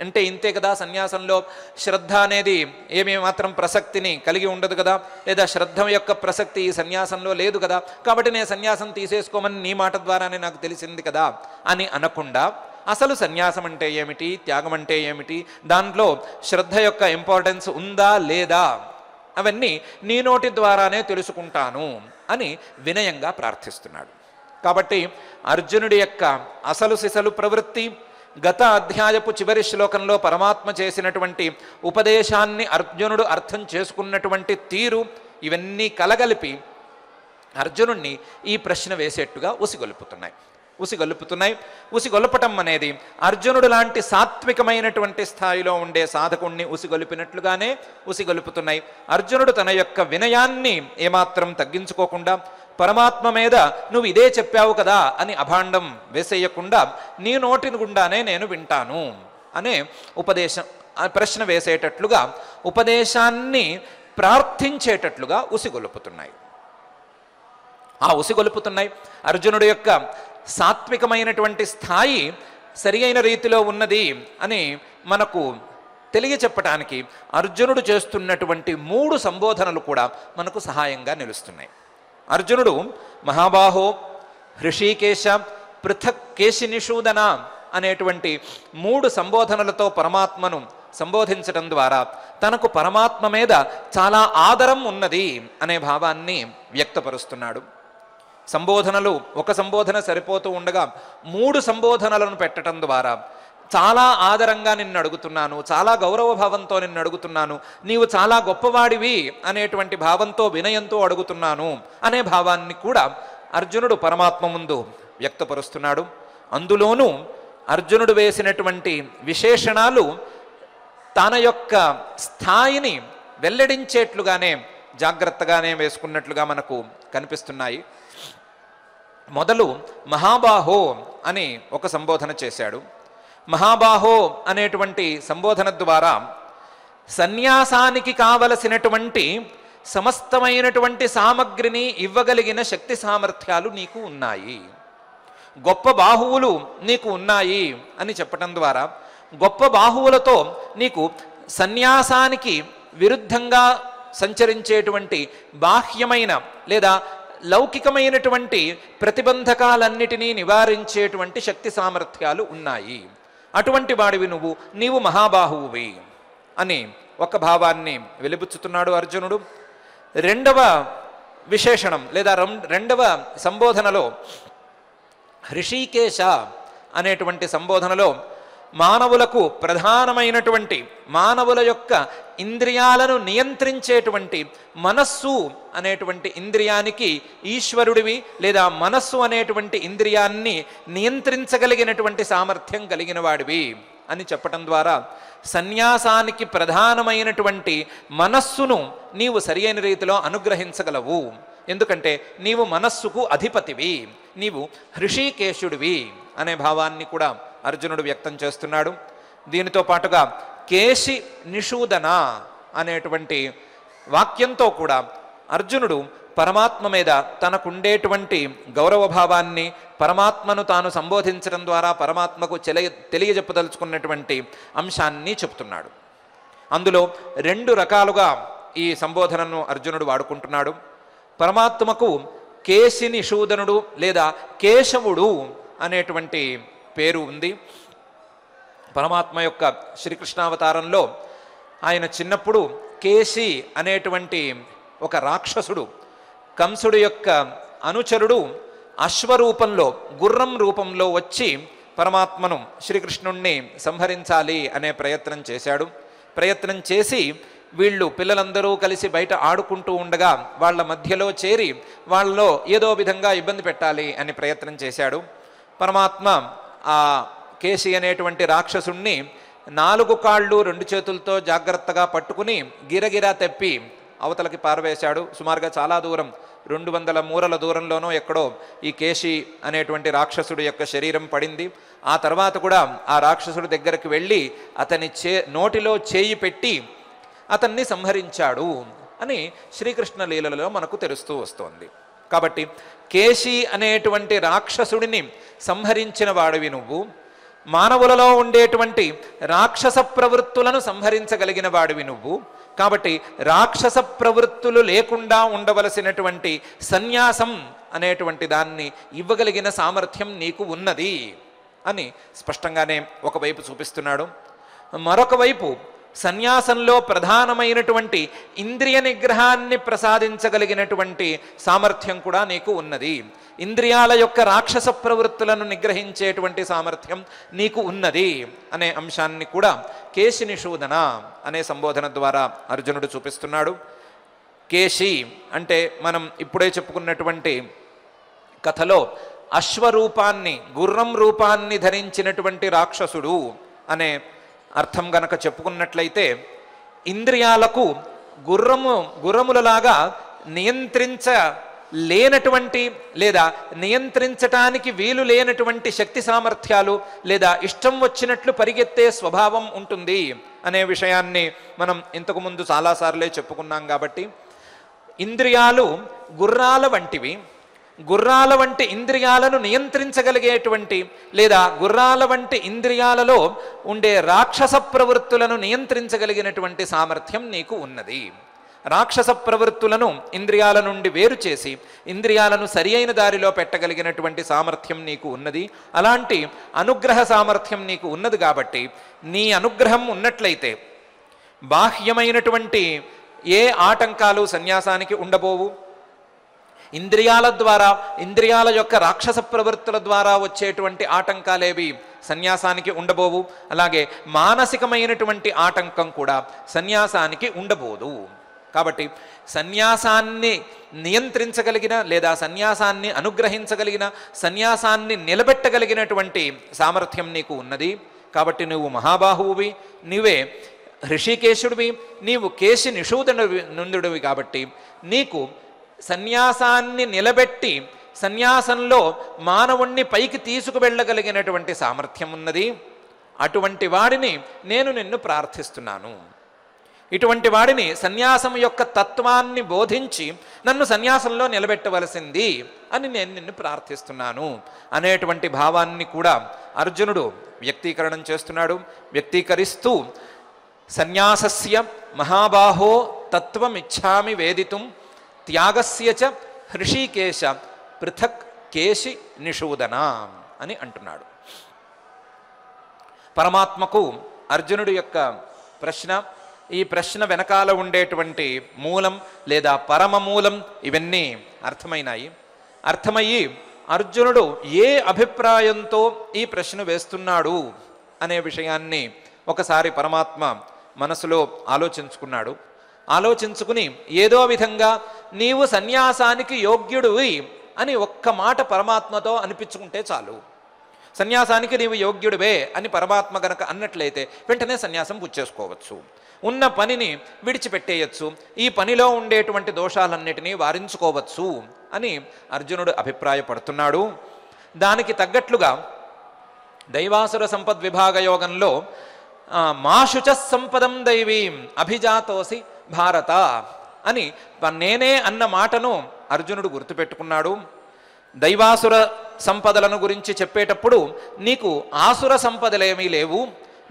S1: అంటే ఇంతే కదా, సన్యాసంలో శ్రద్ధ అనేది ఏమీ మాత్రం ప్రసక్తిని కలిగి ఉండదు కదా, లేదా శ్రద్ధ యొక్క ప్రసక్తి ఈ సన్యాసంలో లేదు కదా, కాబట్టి నేను సన్యాసం తీసేసుకోమని నీ మాట ద్వారానే నాకు తెలిసింది కదా అని అనకుండా అసలు సన్యాసం అంటే ఏమిటి, త్యాగం అంటే ఏమిటి, దాంట్లో శ్రద్ధ యొక్క ఇంపార్టెన్స్ ఉందా లేదా అవన్నీ నీ నోటి ద్వారానే తెలుసుకుంటాను అని వినయంగా ప్రార్థిస్తున్నాడు. కాబట్టి అర్జునుడి యొక్క అసలు సిసలు ప్రవృత్తి, గత అధ్యాయపు చివరి శ్లోకంలో పరమాత్మ చేసినటువంటి ఉపదేశాన్ని అర్జునుడు అర్థం చేసుకున్నటువంటి తీరు, ఇవన్నీ కలగలిపి అర్జునుడిని ఈ ప్రశ్న వేసేట్టుగా ఉసిగొలుపుతున్నాయి. ఉసిగొలపటం అనేది అర్జునుడు లాంటి సాత్వికమైనటువంటి స్థాయిలో ఉండే సాధకుణ్ణి ఉసిగొలిపినట్లుగానే ఉసిగొలుపుతున్నాయి. అర్జునుడు తన యొక్క వినయాన్ని ఏమాత్రం తగ్గించుకోకుండా పరమాత్మ మీద నువ్వు ఇదే చెప్పావు కదా అని అభాండం వేసేయకుండా నీ నోటి గుండానే నేను వింటాను అనే ప్రశ్న వేసేటట్లుగా, ఉపదేశాన్ని ప్రార్థించేటట్లుగా ఉసిగొలుపుతున్నాయి. అర్జునుడి యొక్క సాత్వికమైనటువంటి స్థాయి సరి అయిన రీతిలో ఉన్నది అని మనకు తెలియచెప్పటానికి అర్జునుడు చేస్తున్నటువంటి 3 సంబోధనలు కూడా మనకు సహాయంగా నిలుస్తున్నాయి. అర్జునుడు మహాబాహో హృషీకేశ పృథక్ కేశి నిషూదన అనేటువంటి 3 సంబోధనలతో పరమాత్మను సంబోధించడం ద్వారా తనకు పరమాత్మ మీద చాలా ఆదరం ఉన్నది అనే భావాన్ని వ్యక్తపరుస్తున్నాడు. సంబోధనలు ఒక సంబోధన సరిపోతూ ఉండగా 3 సంబోధనలను పెట్టడం ద్వారా చాలా ఆదరంగా నిన్ను అడుగుతున్నాను, చాలా గౌరవభావంతో నిన్ను అడుగుతున్నాను, నీవు చాలా గొప్పవాడివి అనేటువంటి భావంతో వినయంతో అడుగుతున్నాను అనే భావాన్ని కూడా అర్జునుడు పరమాత్మ ముందు వ్యక్తపరుస్తున్నాడు. అందులోనూ అర్జునుడు వేసినటువంటి విశేషణాలు తన యొక్క స్థాయిని వెల్లడించేట్లుగానే జాగ్రత్తగానే వేసుకున్నట్లుగా మనకు కనిపిస్తున్నాయి. మొదలు మహాబాహో అని ఒక సంబోధన చేశాడు. మహాబాహో అనేటువంటి సంబోధన ద్వారా సన్యాసానికి కావలసినటువంటి సమస్తమైనటువంటి సామగ్రిని ఇవ్వగలిగిన శక్తి సామర్థ్యాలు నీకు ఉన్నాయి, గొప్ప బాహువులు నీకు ఉన్నాయి అని చెప్పటం ద్వారా గొప్ప బాహువులతో నీకు సన్యాసానికి విరుద్ధంగా సంచరించేటువంటి బాహ్యమైన లేదా లౌకికమైనటువంటి ప్రతిబంధకాలన్నిటినీ నివారించేటువంటి శక్తి సామర్థ్యాలు ఉన్నాయి, అటువంటి వాడివి నీవు మహాబాహువువి అని ఒక భావాన్ని వెలిబుచ్చుతున్నాడు అర్జునుడు. రెండవ విశేషణం లేదా రెండవ సంబోధనలో హృషీకేశ అనేటువంటి సంబోధనలో మానవులకు ప్రధానమైనటువంటి మానవుల యొక్క ఇంద్రియాలను నియంత్రించేటువంటి మనస్సు అనేటువంటి ఇంద్రియానికి ఈశ్వరుడివి లేదా మనస్సు అనేటువంటి ఇంద్రియాన్ని నియంత్రించగలిగినటువంటి సామర్థ్యం కలిగిన వాడివి అని చెప్పటం ద్వారా సన్యాసానికి ప్రధానమైనటువంటి మనస్సును నీవు సరియైన రీతిలో అనుగ్రహించగలవు. ఎందుకంటే నీవు మనస్సుకు అధిపతివి, నీవు హృషీకేశుడివి అనే భావాన్ని కూడా అర్జునుడు వ్యక్తం చేస్తున్నాడు. దీనితో పాటుగా కేశి నిషూదన అనేటువంటి వాక్యంతో కూడా అర్జునుడు పరమాత్మ మీద తనకుండేటువంటి గౌరవభావాన్ని, పరమాత్మను తాను సంబోధించడం ద్వారా పరమాత్మకు తెలియజెప్పదలుచుకున్నటువంటి అంశాన్ని చెప్తున్నాడు. అందులో రెండు రకాలుగా ఈ సంబోధనను అర్జునుడు వాడుకుంటున్నాడు. పరమాత్మకు కేశి నిషూదనుడు లేదా కేశవుడు అనేటువంటి పేరు ఉంది. పరమాత్మ యొక్క శ్రీకృష్ణావతారంలో ఆయన చిన్నప్పుడు కేశి అనేటువంటి ఒక రాక్షసుడు, కంసుడు యొక్క అనుచరుడు అశ్వరూపంలో గుర్రం రూపంలో వచ్చి పరమాత్మను శ్రీకృష్ణుణ్ణి సంహరించాలి అనే ప్రయత్నం చేశాడు. ప్రయత్నం చేసి వీళ్ళు పిల్లలందరూ కలిసి బయట ఆడుకుంటూ ఉండగా వాళ్ళ మధ్యలో చేరి వాళ్ళలో ఏదో విధంగా ఇబ్బంది పెట్టాలి అని ప్రయత్నం చేశాడు. పరమాత్మ ఆ కేశి అనేటువంటి రాక్షసుణ్ణి 4 కాళ్ళు 2 చేతులతో జాగ్రత్తగా పట్టుకుని గిరగిరా తెప్పి అవతలకి పారవేశాడు. సుమారుగా చాలా దూరం 200 మూరల దూరంలోనో ఎక్కడో ఈ కేశి అనేటువంటి రాక్షసుడి యొక్క శరీరం పడింది. ఆ తర్వాత కూడా ఆ రాక్షసుడి దగ్గరికి వెళ్ళి అతని నోటిలో చేయి పెట్టి అతన్ని సంహరించాడు అని శ్రీకృష్ణ లీలలో మనకు తెలుస్తూ వస్తోంది. కాబట్టి కేశి అనేటువంటి రాక్షసుడిని సంహరించిన వాడివి నువ్వు, మానవులలో ఉండేటువంటి రాక్షస ప్రవృత్తులను సంహరించగలిగిన వాడివి నువ్వు. కాబట్టి రాక్షస ప్రవృత్తులు లేకుండా ఉండవలసినటువంటి సన్యాసం అనేటువంటి దాన్ని ఇవ్వగలిగిన సామర్థ్యం నీకు ఉన్నది అని స్పష్టంగానే ఒకవైపు చూపిస్తున్నాడు. మరొక వైపు సన్యాసంలో ప్రధానమైనటువంటి ఇంద్రియ నిగ్రహాన్ని ప్రసాదించగలిగినటువంటి సామర్థ్యం కూడా నీకు ఉన్నది. ఇంద్రియాల యొక్క రాక్షస ప్రవృత్తులను నిగ్రహించేటువంటి సామర్థ్యం నీకు ఉన్నది అనే అంశాన్ని కూడా కేశి నిషూదన అనే సంబోధన ద్వారా అర్జునుడు చూపిస్తున్నాడు. కేశి అంటే మనం ఇప్పుడే చెప్పుకున్నటువంటి కథలో అశ్వరూపాన్ని గుర్రం రూపాన్ని ధరించినటువంటి రాక్షసుడు అనే అర్థం గనక చెప్పుకున్నట్లయితే ఇంద్రియాలకు గుర్రములలాగా నియంత్రించలేనటువంటి లేదా నియంత్రించటానికి వీలు లేనటువంటి శక్తి సామర్థ్యాలు లేదా ఇష్టం వచ్చినట్లు పరిగెత్తే స్వభావం ఉంటుంది అనే విషయాన్ని మనం ఇంతకుముందు చాలాసార్లే చెప్పుకున్నాం. కాబట్టి ఇంద్రియాలు గుర్రాల వంటివి. గుర్రాల వంటి ఇంద్రియాలను నియంత్రించగలిగేటువంటి లేదా గుర్రాల వంటి ఇంద్రియాలలో ఉండే రాక్షస ప్రవృత్తులను నియంత్రించగలిగినటువంటి సామర్థ్యం నీకు ఉన్నది. రాక్షస ప్రవృత్తులను ఇంద్రియాల నుండి వేరు చేసి ఇంద్రియాలను సరి అయిన దారిలో పెట్టగలిగినటువంటి సామర్థ్యం నీకు ఉన్నది. అలాంటి అనుగ్రహ సామర్థ్యం నీకు ఉన్నది. కాబట్టి నీ అనుగ్రహం ఉన్నట్లయితే బాహ్యమైనటువంటి ఏ ఆటంకాలు సన్యాసానికి ఉండబోవు. ఇంద్రియాల ద్వారా, ఇంద్రియాల యొక్క రాక్షస ప్రవృత్తుల ద్వారా వచ్చేటువంటి ఆటంకాలేవి సన్యాసానికి ఉండబోవు. అలాగే మానసికమైనటువంటి ఆటంకం కూడా సన్యాసానికి ఉండబోదు. కాబట్టి సన్యాసాన్ని నియంత్రించగలిగిన లేదా సన్యాసాన్ని అనుగ్రహించగలిగిన, సన్యాసాన్ని నిలబెట్టగలిగినటువంటి సామర్థ్యం నీకు ఉన్నది. కాబట్టి నువ్వు మహాబాహువువి, నీవే హృషికేశుడివి, నీవు కేశి నిషూదనుడివి. కాబట్టి నీకు సన్యాసాన్ని నిలబెట్టి సన్యాసంలో మానవుణ్ణి పైకి తీసుకువెళ్ళగలిగినటువంటి సామర్థ్యం ఉన్నది. అటువంటి వాడిని నేను నిన్ను ప్రార్థిస్తున్నాను. ఇటువంటి వాడిని సన్యాసం యొక్క తత్వాన్ని బోధించి నన్ను సన్యాసంలో నిలబెట్టవలసింది అని నేను నిన్ను ప్రార్థిస్తున్నాను అనేటువంటి భావాన్ని కూడా అర్జునుడు వ్యక్తీకరణం చేస్తున్నాడు. వ్యక్తీకరిస్తూ సన్యాసస్య మహాబాహో తత్వమిచ్ఛామి వేదితుం త్యాగస్య చ హృషికేశ పృథక్ కేశి నిషూదన అని అంటున్నాడు. పరమాత్మకు అర్జునుడి యొక్క ప్రశ్న, ఈ ప్రశ్న వెనకాల ఉండేటువంటి మూలం లేదా పరమ మూలం ఇవన్నీ అర్థమయ్యి అర్జునుడు ఏ అభిప్రాయంతో ఈ ప్రశ్న వేస్తున్నాడు అనే విషయాన్ని ఒకసారి పరమాత్మ మనసులో ఆలోచించుకున్నాడు. ఆలోచించుకుని ఏదో విధంగా నీవు సన్యాసానికి యోగ్యుడివి అని ఒక్క మాట పరమాత్మతో అనిపించుకుంటే చాలు. సన్యాసానికి నీవు యోగ్యుడివే అని పరమాత్మ గనక అన్నట్లయితే వెంటనే సన్యాసం పుచ్చేసుకోవచ్చు, ఉన్న పనిని విడిచిపెట్టేయచ్చు, ఈ పనిలో ఉండేటువంటి దోషాలన్నిటినీ వారించుకోవచ్చు అని అర్జునుడు అభిప్రాయపడుతున్నాడు. దానికి తగ్గట్లుగా దైవాసుర సంపద్విభాగ యోగంలో మాశుచ సంపదం దైవీం అభిజాతోసి భారత అని నేనే అన్న మాటను అర్జునుడు గుర్తుపెట్టుకున్నాడు. దైవాసుర సంపదలను గురించి చెప్పేటప్పుడు నీకు ఆసుర సంపదలేమీ లేవు,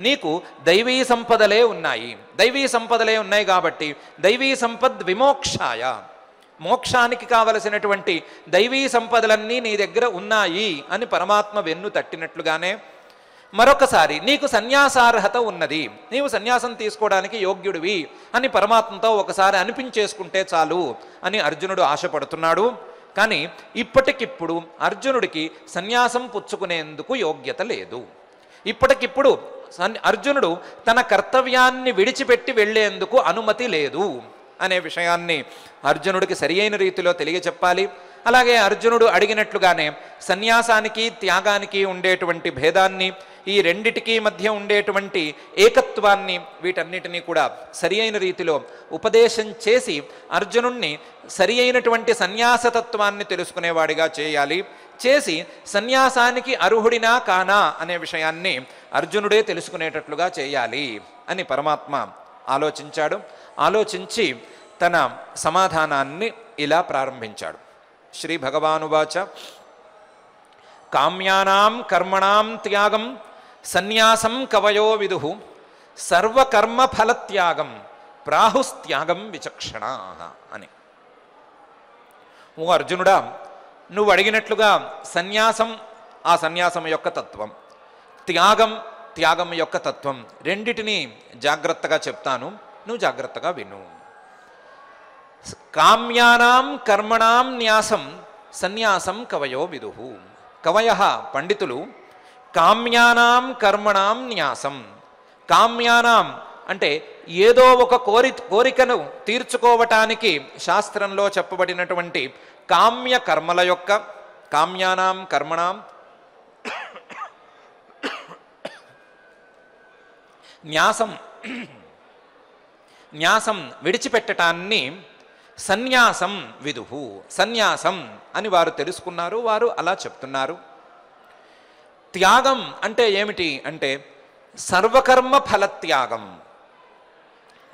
S1: నీకు దైవీ సంపదలే ఉన్నాయి. దైవీ సంపదలే ఉన్నాయి కాబట్టి దైవీ సంపద్ విమోక్షాయ, మోక్షానికి కావలసినటువంటి దైవీ సంపదలన్నీ నీ దగ్గర ఉన్నాయి అని పరమాత్మ వెన్ను తట్టినట్లుగానే మరొకసారి నీకు సన్యాసార్హత ఉన్నది, నీవు సన్యాసం తీసుకోవడానికి యోగ్యుడివి అని పరమాత్మతో ఒకసారి అనిపించేసుకుంటే చాలు అని అర్జునుడు ఆశపడుతున్నాడు. కానీ ఇప్పటికిప్పుడు అర్జునుడికి సన్యాసం పుచ్చుకునేందుకు యోగ్యత లేదు. ఇప్పటికిప్పుడు అర్జునుడు తన కర్తవ్యాన్ని విడిచిపెట్టి వెళ్లేందుకు అనుమతి లేదు అనే విషయాన్ని అర్జునుడికి సరి అయిన రీతిలో తెలియచెప్పాలి. అలాగే అర్జునుడు అడిగినట్లుగానే సన్యాసానికి త్యాగానికి ఉండేటువంటి భేదాన్ని, ఈ రెండిటికి మధ్య ఉండేటువంటి ఏకత్వాన్ని, వీటన్నిటినీ కూడా సరి అయిన రీతిలో ఉపదేశం చేసి అర్జునుణ్ణి సరి అయినటువంటి సన్యాసతత్వాన్ని తెలుసుకునేవాడిగా చేయాలి. చేసి సన్యాసానికి అర్హుడినా కానా అనే విషయాన్ని అర్జునుడే తెలుసుకునేటట్లుగా చేయాలి అని పరమాత్మ ఆలోచించాడు. ఆలోచించి తన సమాధానాన్ని ఇలా ప్రారంభించాడు. శ్రీ భగవానువాచ కామ్యానాం కర్మణాం త్యాగం సన్యాసం కవయో విదుః సర్వకర్మ ఫలత్యాగం ప్రాహుస్త్యాగం విచక్షణా అని. ఓ అర్జునుడా, నువ్వు అడిగినట్లుగా సన్యాసం, ఆ సన్యాసం యొక్క తత్వం, త్యాగం యొక్క తత్వం రెండిటినీ జాగ్రత్తగా చెప్తాను, నువ్వు జాగ్రత్తగా విను. కామ్యానాం కర్మణాం న్యాసం సన్యాసం కవయో విదుః. కవయః పండితులు, కామ్యానాం కర్మణాం న్యాసం, కామ్యానాం అంటే ఏదో ఒక కోరికను తీర్చుకోవటానికి శాస్త్రంలో చెప్పబడినటువంటి కామ్య కర్మల యొక్క, కామ్యానాం కర్మణాం న్యాసం విడిచిపెట్టటాన్ని సన్యాసం విదుః, సన్యాసం అని వారు తెలుసుకున్నారు, వారు అలా చెప్తున్నారు. త్యాగం అంటే ఏమిటి అంటే సర్వకర్మ ఫలత్యాగం,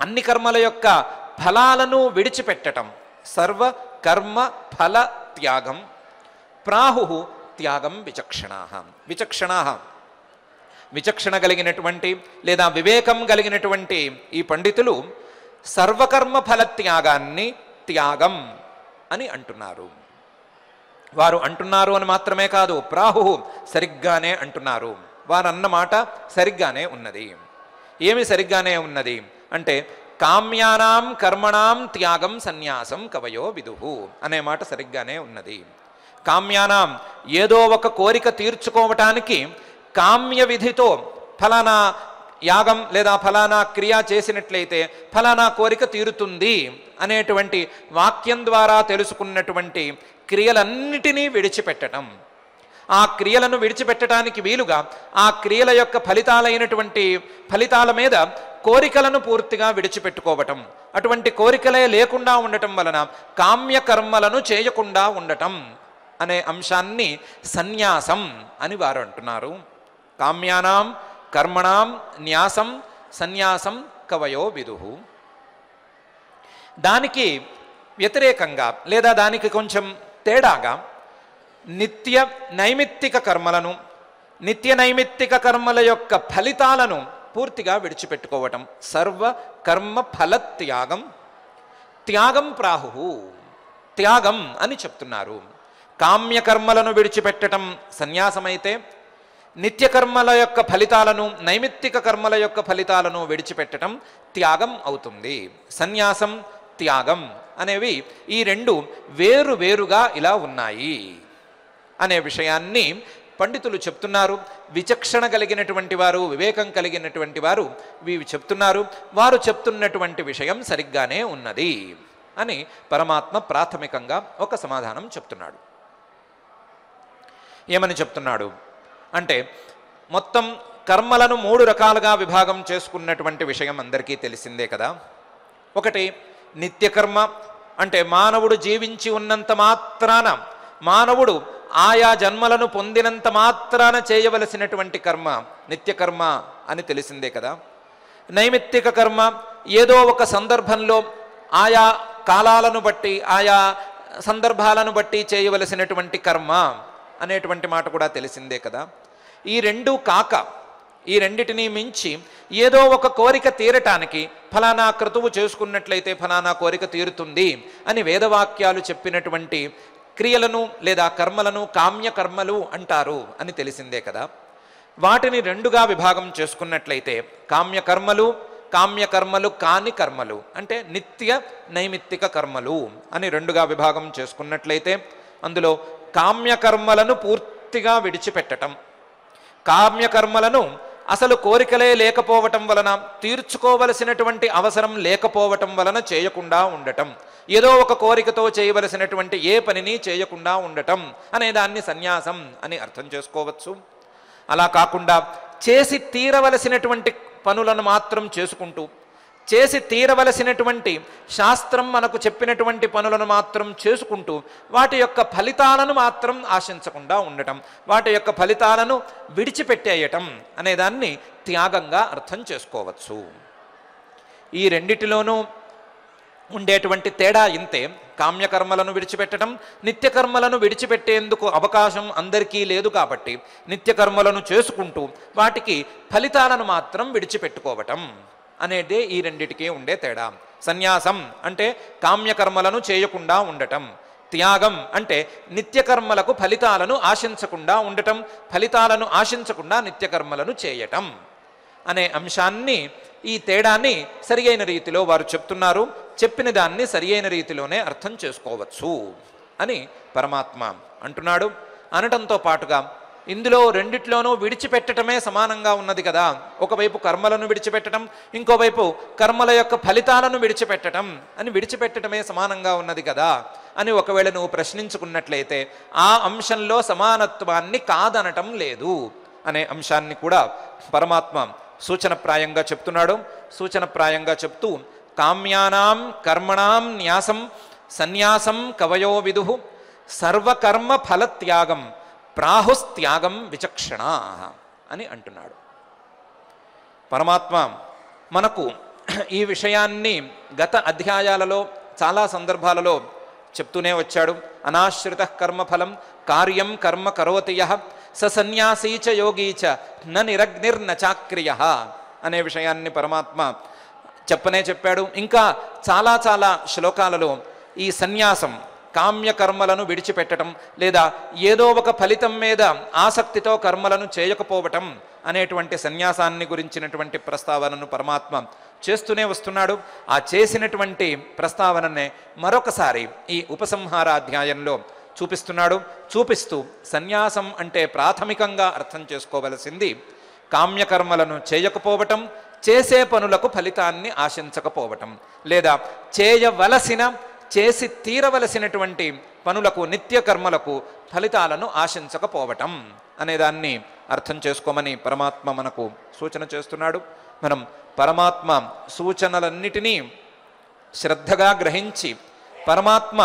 S1: అన్ని కర్మల యొక్క ఫలాలను విడిచిపెట్టటం, సర్వకర్మ ఫల త్యాగం. ప్రాహు త్యాగం విచక్షణాః, విచక్షణ కలిగినటువంటి లేదా వివేకం కలిగినటువంటి ఈ పండితులు సర్వకర్మ ఫలత్యాగాన్ని త్యాగం అని అంటున్నారు. వారు అంటున్నారు అని మాత్రమే కాదు, ప్రాహు సరిగ్గానే అంటున్నారు. వారు అన్నమాట సరిగ్గానే ఉన్నది. ఏమి సరిగ్గానే ఉన్నది అంటే కామ్యానాం కర్మణాం త్యాగం సన్యాసం కవయో విదుహు అనే మాట సరిగ్గానే ఉన్నది. కామ్యానాం ఏదో ఒక కోరిక తీర్చుకోవటానికి కామ్య విధితో ఫలానా యాగం లేదా ఫలానా క్రియ చేసినట్లయితే ఫలానా కోరిక తీరుతుంది అనేటువంటి వాక్యం ద్వారా తెలుసుకున్నటువంటి క్రియలన్నిటినీ విడిచిపెట్టడం, ఆ క్రియలను విడిచిపెట్టడానికి వీలుగా ఆ క్రియల యొక్క ఫలితాల మీద కోరికలను పూర్తిగా విడిచిపెట్టుకోవటం, అటువంటి కోరికలే లేకుండా ఉండటం వలన కామ్యకర్మలను చేయకుండా ఉండటం అనే అంశాన్ని సన్యాసం అని వారు అంటున్నారు. కామ్యానాం కర్మణాం న్యాసం సన్యాసం కవయో విదుహు. దానికి వ్యతిరేకంగా లేదా దానికి కొంచెం తేడాగా నిత్య నైమిత్తిక కర్మల యొక్క ఫలితాలను పూర్తిగా విడిచిపెట్టుకోవటం, సర్వ కర్మ ఫలత్యాగం త్యాగం ప్రాహు, త్యాగం అని చెప్తున్నారు. కామ్యకర్మలను విడిచిపెట్టడం సన్యాసమైతే నిత్యకర్మల యొక్క ఫలితాలను నైమిత్తిక కర్మల యొక్క ఫలితాలను విడిచిపెట్టడం త్యాగం అవుతుంది. సన్యాసం త్యాగం అనేవి ఈ రెండు వేరుగా ఇలా ఉన్నాయి అనే విషయాన్ని పండితులు చెప్తున్నారు. విచక్షణ కలిగినటువంటి వారు, వివేకం కలిగినటువంటి వారు వీవి చెప్తున్నారు. వారు చెప్తున్నటువంటి విషయం సరిగ్గానే ఉన్నది అని పరమాత్మ ప్రాథమికంగా ఒక సమాధానం చెప్తున్నాడు. ఏమని చెప్తున్నాడు అంటే, మొత్తం కర్మలను 3 రకాలుగా విభాగం చేసుకున్నటువంటి విషయం అందరికీ తెలిసిందే కదా. ఒకటి నిత్యకర్మ, అంటే మానవుడు జీవించి ఉన్నంత మాత్రాన, మానవుడు ఆయా జన్మలను పొందినంత మాత్రాన చేయవలసినటువంటి కర్మ నిత్యకర్మ అని తెలిసిందే కదా. నైమిత్తిక కర్మ ఏదో ఒక సందర్భంలో ఆయా కాలాలను బట్టి ఆయా సందర్భాలను బట్టి చేయవలసినటువంటి కర్మ అనేటువంటి మాట కూడా తెలిసిందే కదా. ఈ రెండు కాక ఈ రెండిటిని మించి ఏదో ఒక కోరిక తీరటానికి ఫలానా క్రతువు చేసుకున్నట్లయితే ఫలానా కోరిక తీరుతుంది అని వేదవాక్యాలు చెప్పినటువంటి క్రియలను లేదా కర్మలను కామ్యకర్మలు అంటారు అని తెలిసిందే కదా. వాటిని 2గా విభాగం చేసుకున్నట్లయితే కామ్యకర్మలు కాని కర్మలు, అంటే నిత్య నైమిత్తిక కర్మలు అని 2గా విభాగం చేసుకున్నట్లయితే అందులో కామ్యకర్మలను పూర్తిగా విడిచిపెట్టడం, కామ్యకర్మలను అసలు కోరికలే లేకపోవటం వలన, తీర్చుకోవలసినటువంటి అవసరం లేకపోవటం వలన చేయకుండా ఉండటం, ఏదో ఒక కోరికతో చేయవలసినటువంటి ఏ పనిని చేయకుండా ఉండటం అనే దాన్ని సన్యాసం అని అర్థం చేసుకోవచ్చు. అలా కాకుండా చేసి తీరవలసినటువంటి పనులను మాత్రం చేసుకుంటూ, చేసి తీరవలసినటువంటి శాస్త్రం మనకు చెప్పినటువంటి పనులను మాత్రం చేసుకుంటూ వాటి యొక్క ఫలితాలను మాత్రం ఆశించకుండా ఉండటం, వాటి యొక్క ఫలితాలను విడిచిపెట్టేయటం అనేదాన్ని త్యాగంగా అర్థం చేసుకోవచ్చు. ఈ రెండిటిలోనూ ఉండేటువంటి తేడా ఇంతే. కామ్యకర్మలను విడిచిపెట్టడం, నిత్యకర్మలను విడిచిపెట్టేందుకు అవకాశం అందరికీ లేదు కాబట్టి నిత్యకర్మలను చేసుకుంటూ వాటికి ఫలితాలను మాత్రం విడిచిపెట్టుకోవటం అనేదే ఈ రెండిటికి ఉండే తేడా. సన్యాసం అంటే కామ్యకర్మలను చేయకుండా ఉండటం, త్యాగం అంటే నిత్యకర్మలకు ఫలితాలను ఆశించకుండా ఉండటం, ఫలితాలను ఆశించకుండా నిత్యకర్మలను చేయటం అనే అంశాన్ని, ఈ తేడాన్ని సరి అయిన రీతిలో వారు చెప్తున్నారు. చెప్పిన దాన్ని సరి అయిన రీతిలోనే అర్థం చేసుకోవచ్చు అని పరమాత్మ అంటున్నాడు. అనటంతో పాటుగా ఇందులో రెండిట్లోనూ విడిచిపెట్టడమే సమానంగా ఉన్నది కదా. ఒకవైపు కర్మలను విడిచిపెట్టడం, ఇంకోవైపు కర్మల యొక్క ఫలితాలను విడిచిపెట్టడం అని విడిచిపెట్టడమే సమానంగా ఉన్నది కదా అని ఒకవేళ నువ్వు ప్రశ్నించుకున్నట్లయితే ఆ అంశంలో సమానత్వాన్ని కాదనటం లేదు అనే అంశాన్ని కూడా పరమాత్మ సూచనప్రాయంగా చెప్తున్నాడు. సూచనప్రాయంగా చెప్తూ కామ్యానాం కర్మణాం న్యాసం సన్యాసం కవయో విదుః సర్వకర్మ ఫలత్యాగం ప్రాహుస్త్యాగం విచక్షణా అని అంటున్నాడు. పరమాత్మ మనకు ఈ విషయాన్ని గత అధ్యాయాలలో చాలా సందర్భాలలో చెప్తూనే వచ్చాడు. అనాశ్రిత కర్మఫలం కార్యం కర్మ కరోతి యః స సన్యాసీ చ యోగీ చ న నిరగ్నిర్న చాక్రియః అనే విషయాన్ని పరమాత్మ చెప్పాడు. ఇంకా చాలా చాలా శ్లోకాలలో ఈ సన్యాసం, కామ్యకర్మలను విడిచిపెట్టడం లేదా ఏదో ఒక ఫలితం మీద ఆసక్తితో కర్మలను చేయకపోవటం అనేటువంటి సన్యాసాన్ని గురించినటువంటి ప్రస్తావనను పరమాత్మ చేస్తూనే వస్తున్నాడు. ఆ చేసినటువంటి ప్రస్తావననే మరొకసారి ఈ ఉపసంహార అధ్యాయంలో చూపిస్తున్నాడు. చూపిస్తూ సన్యాసం అంటే ప్రాథమికంగా అర్థం చేసుకోవలసింది కామ్యకర్మలను చేయకపోవటం, చేసే పనులకు ఫలితాన్ని ఆశించకపోవటం, లేదా చేయవలసిన చేసి తీరవలసినటువంటి పనులకు నిత్య కర్మలకు ఫలితాలను ఆశించకపోవటం అనేదాన్ని అర్థం చేసుకోమని పరమాత్మ మనకు సూచన చేస్తున్నాడు. మనం పరమాత్మ సూచనలన్నిటినీ శ్రద్ధగా గ్రహించి పరమాత్మ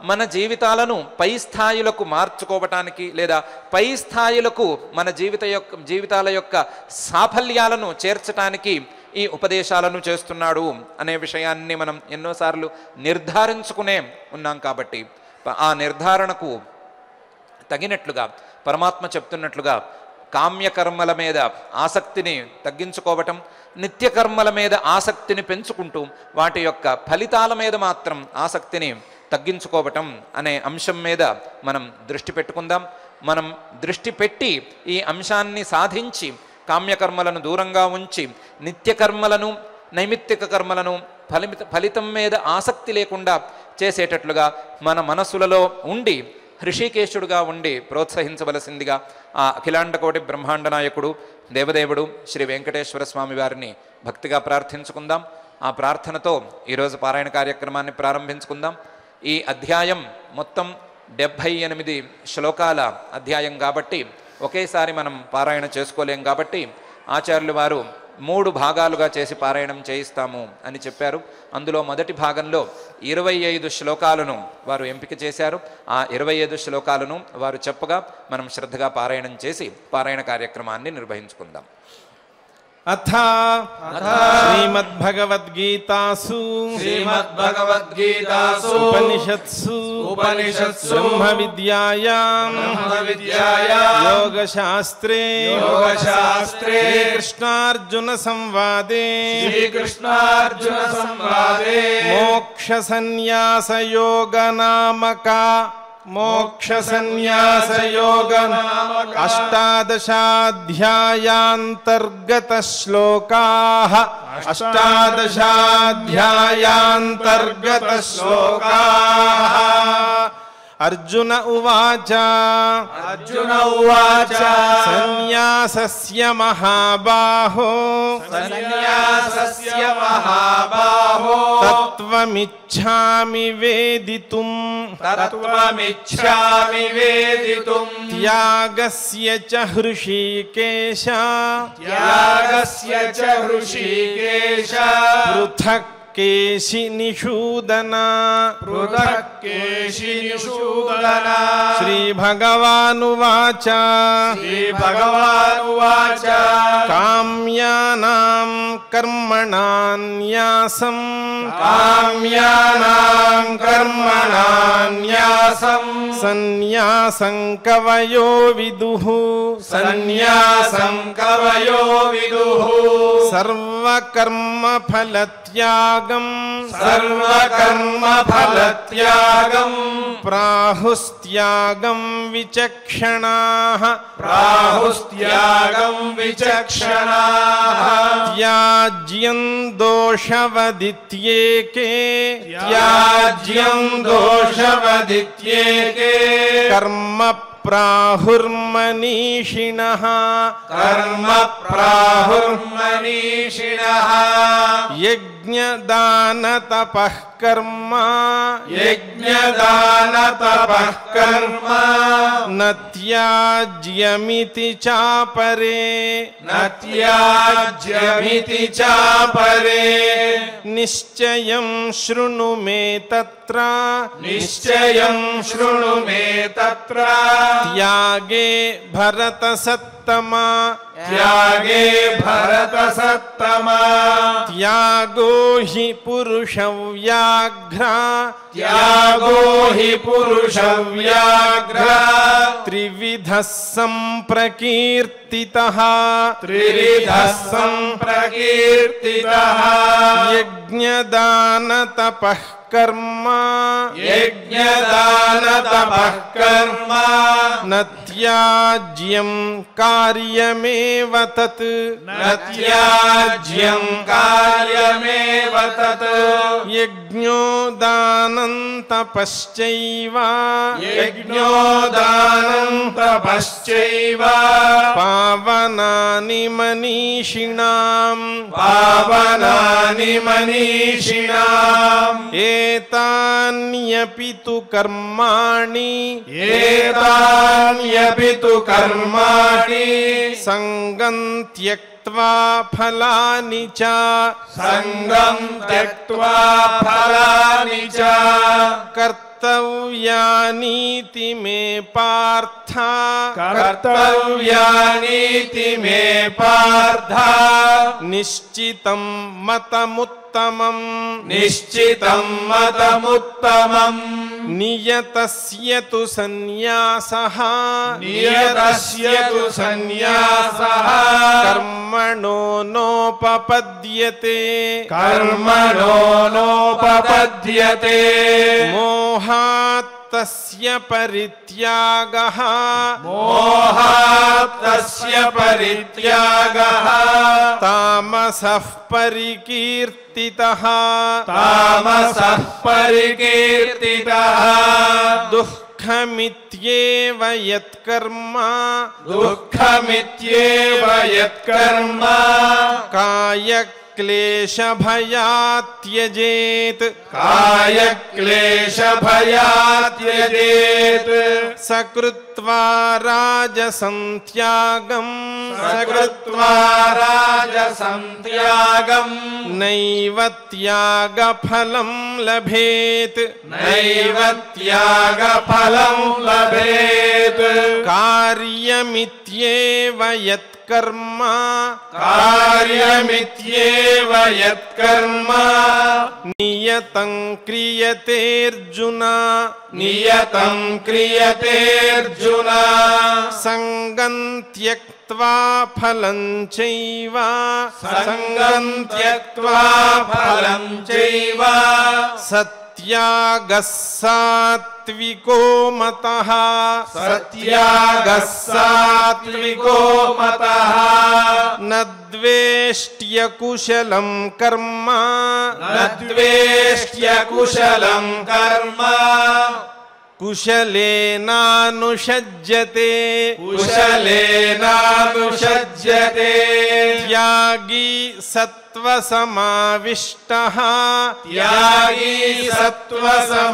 S1: మన జీవితాలను పై స్థాయిలకు మార్చుకోవటానికి లేదా పై స్థాయిలకు మన జీవితాల యొక్క సాఫల్యాలను చేర్చటానికి ఈ ఉపదేశాలను చేస్తున్నాడు అనే విషయాన్ని మనం ఎన్నోసార్లు నిర్ధారించుకునే ఉన్నాం. కాబట్టి ఆ నిర్ధారణకు తగినట్లుగా పరమాత్మ చెప్తున్నట్లుగా కామ్యకర్మల మీద ఆసక్తిని తగ్గించుకోవటం, నిత్యకర్మల మీద ఆసక్తిని పెంచుకుంటూ వాటి యొక్క ఫలితాల మీద మాత్రం ఆసక్తిని తగ్గించుకోవటం అనే అంశం మీద మనం దృష్టి పెట్టుకుందాం. మనం దృష్టి పెట్టి ఈ అంశాన్ని సాధించి కామ్యకర్మలను దూరంగా ఉంచి నిత్యకర్మలను నైమిత్తిక కర్మలను ఫలితం మీద ఆసక్తి లేకుండా చేసేటట్లుగా మన మనస్సులలో ఉండి హృషికేశుడుగా ఉండి ప్రోత్సహించవలసిందిగా ఆ అఖిలాండకోటి బ్రహ్మాండ నాయకుడు దేవదేవుడు శ్రీ వెంకటేశ్వర స్వామి వారిని భక్తిగా ప్రార్థించుకుందాం. ఆ ప్రార్థనతో ఈరోజు పారాయణ కార్యక్రమాన్ని ప్రారంభించుకుందాం. ఈ అధ్యాయం మొత్తం 78 శ్లోకాల అధ్యాయం కాబట్టి ఒకేసారి మనం పారాయణ చేసుకోలేం. కాబట్టి ఆచార్యులు వారు 3 భాగాలుగా చేసి పారాయణం చేయిస్తాము అని చెప్పారు. అందులో మొదటి భాగంలో 25 శ్లోకాలను వారు ఎంపిక చేశారు. ఆ 25 శ్లోకాలను వారు చెప్పగా మనం శ్రద్ధగా పారాయణం చేసి పారాయణ కార్యక్రమాన్ని నిర్వహించుకుందాం.
S2: అథ శ్రీమద్భగవద్గీతాసు ఉపనిషత్సు బ్రహ్మ విద్యాయాం యోగశాస్త్రే శ్రీకృష్ణార్జున సంవాదే మోక్ష సన్యాస యోగ నామక మోక్ష సన్యాస యోగ అష్టాదశాధ్యాయాంతర్గత శ్లోకాః అష్టాదశాధ్యాయాంతర్గత శ్లోకాః. అర్జున ఉవాచ సన్యాసస్య మహాబాహో తత్వమిచ్ఛామి వేదితుం త్యాగస్య చ హృషీకేశ పృథక్ కేశి నిషూదన. శ్రీ భగవానువాచ కామ్యానాం కర్మణాన్యాసం సన్యాసం కవయో విదుః సర్వకర్మ ఫలత్యాగం ప్రాహుస్త్యాగం విచక్షణాః త్యాజ్యం దోషవదిత్యేకే కర్మ ప్రాహుర్మనీషిణః యజ్ఞదాన తపః కర్మ నత్యాజ్యమితి చాపరే నిశ్చయం శృణు మే తత్ర త్యాగే భరత సత్తమా త్యాగో హి పురుష వ్యాఘ్ర త్రివిధ సంప్రకీర్తితః యజ్ఞదాన తపః कर्म
S3: यज्ञदानतपः कर्म
S2: न त्याज्यं कार्यमेव तत्
S3: न त्याज्यं कार्यमेव तत्
S2: यज्ञो दानं तपश्चैव
S3: यज्ञो दानं तपश्चैव
S2: पावनानि मनीषिणाम्
S3: पावनानि मनीषिणाम्
S2: एतान्यपि तु कर्माणि
S3: एतान्यपि तु कर्माणि
S2: संगं त्यक्त्वा फलानि च
S3: संगं त्यक्त्वा फलानि च
S2: कर्तव्यानीति मे पार्थ
S3: कर्तव्यानीति मे पार्थ
S2: निश्चितं मतमुत्तमम्
S3: निश्चितं मतमुत्तमम्
S2: नियतस्य तु सन्न्यासः
S3: नियतस्य तु सन्न्यासः
S2: कर्मणो नोपपद्यते
S3: कर्मणो नोपपद्यते
S2: मोहात् तस्य परित्यागः
S3: मोहात् तस्य परित्यागः
S2: तामसः परिकीर्तितः
S3: तामसः परिकीर्तितः
S2: दुःखमित्येव यत्कर्म
S3: दुःखमित्येव यत्कर्म
S2: कायक्लेशभयात् त्यजेत्
S3: कायक्लेशभयात् त्यजेत्
S2: सकृत्वा राजसं त्यागम्
S3: सकृत्वा राजसं त्यागम्
S2: नैव त्यागफलं लभेत्
S3: नैव त्यागफलं लभेत्
S2: कार्यमित्येव यत्कर्म
S3: कार्यमित्येव यत्कर्म
S2: नियतं क्रियतेऽर्जुन
S3: नियतं क्रियतेऽर्जुन
S2: संगं त्यक्त्वा फलं चैव
S3: संगं त्यक्त्वा फलं चैव
S2: सत्यागः सात्विको मतः
S3: सत्यागः सात्विको मतः
S2: न द्वेष्ट्य कुशलं कर्म
S3: न द्वेष्ट्य कुशलं कर्म
S2: कुशलेनानुषज्यते
S3: कुशलेनानुषज्यते
S2: त्यागी सत्त्वसमाविष्टः
S3: त्यागी सत्त्वसमाविष्टः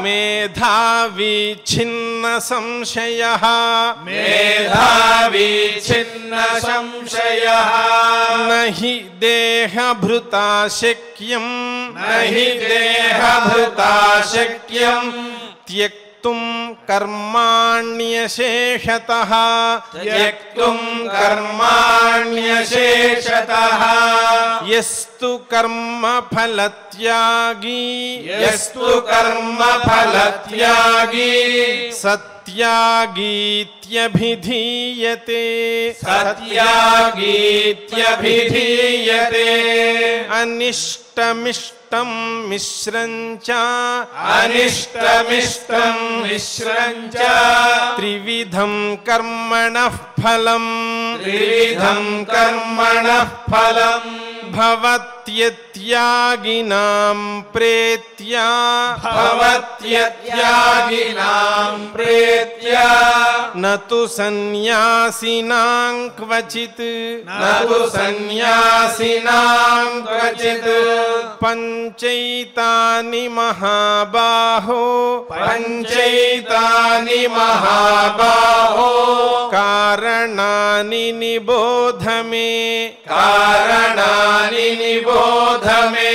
S2: मेधावी छिन्न संशयः
S3: मेधावी छिन्न संशयः
S2: न हि देहभृता शक्यं
S3: न हि देहभृता शक्यं
S2: त्यक्तुं कर्माण्यशेषतः
S3: त्यक्तुं कर्माण्यशेषतः
S2: यस्तु कर्मफलत्यागी
S3: यस्तु कर्मफलत्यागी
S2: सत्यागीत्यभिधीयते
S3: सत्यागीत्यभिधीयते
S2: अनिष्टमिष्टं मिश्रं च
S3: अनिष्टमिष्टं मिश्रं च
S2: त्रिविधं कर्मणः फलम्
S3: त्रिविधं कर्मणः फलम्
S2: भवत्यत्यागिनां प्रेत्या
S3: भवत्यत्यागिनां प्रेत्या
S2: न तु सन्न्यासिनां क्वचित्
S3: न तु सन्न्यासिनां क्वचित्
S2: पञ्चैतानि महाबाहो
S3: पञ्चैतानि महाबाहो
S2: कारणानि निबोध मे
S3: कारणानि निबोध मे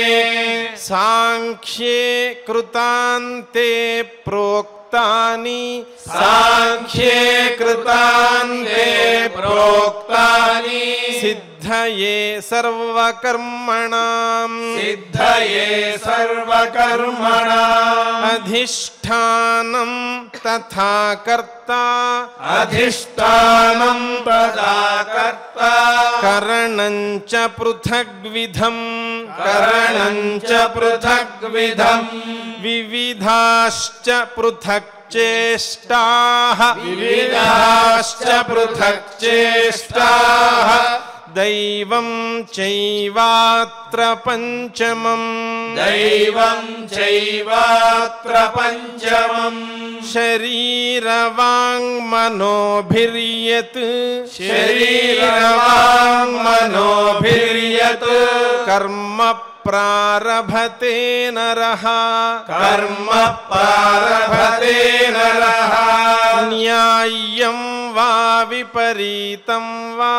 S2: सांख्ये कृतान्ते प्रोक्तानि
S3: सांख्ये कृतान्ते प्रोक्तानि
S2: सिद्धे सिद्धये सर्वकर्मणां
S3: सिद्धये सर्वकर्मणाम्
S2: अधिष्ठानं तथा कर्ता
S3: अधिष्ठानं तथा कर्ता
S2: करणं च पृथग्विधम्
S3: करणं च पृथग्विधम्
S2: विविधाश्च पृथक् चेष्टाः
S3: विविधाश्च पृथक् चेष्टाः
S2: दैवं चैवात्र पञ्चमम्
S3: दैवं चैवात्र पञ्चमम्
S2: शरीरवाङ्मनोभिर्यत्
S3: शरीरवाङ्मनोभिर्यत्
S2: कर्म प्रारभते नरः
S3: कर्म प्रारभते नरः
S2: न्याय्यं वा विपरीतं वा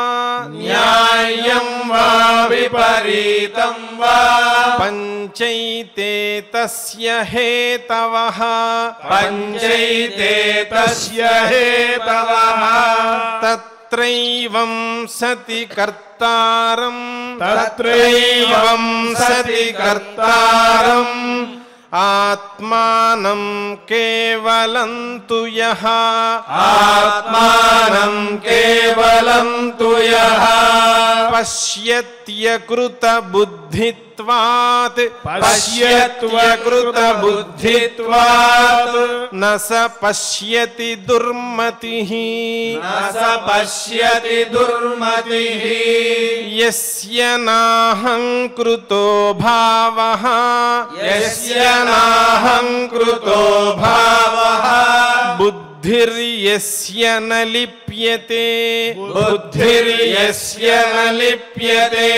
S3: न्याय्यं वा विपरीतं वा
S2: पञ्चैते तस्य हेतवः
S3: पञ्चैते तस्य हेतवः
S2: तत्रैवं सति कर्तारम्
S3: तत्रैवं सति कर्तारम्
S2: आत्मानं केवलं तु यः
S3: आत्मानं केवलं तु यः
S2: पश्यत्यकृतबुद्धित्वात्
S3: पश्यत्यकृतबुद्धित्वात्
S2: न स पश्यति दुर्मतिः
S3: न स पश्यति दुर्मतिः
S2: यस्य नाहङ्कृतो भावः
S3: यस्य नाहङ्कृतो भावः
S2: बुद्धिर्यस्य न लिप्यते
S3: बुद्धिर्यस्य न लिप्यते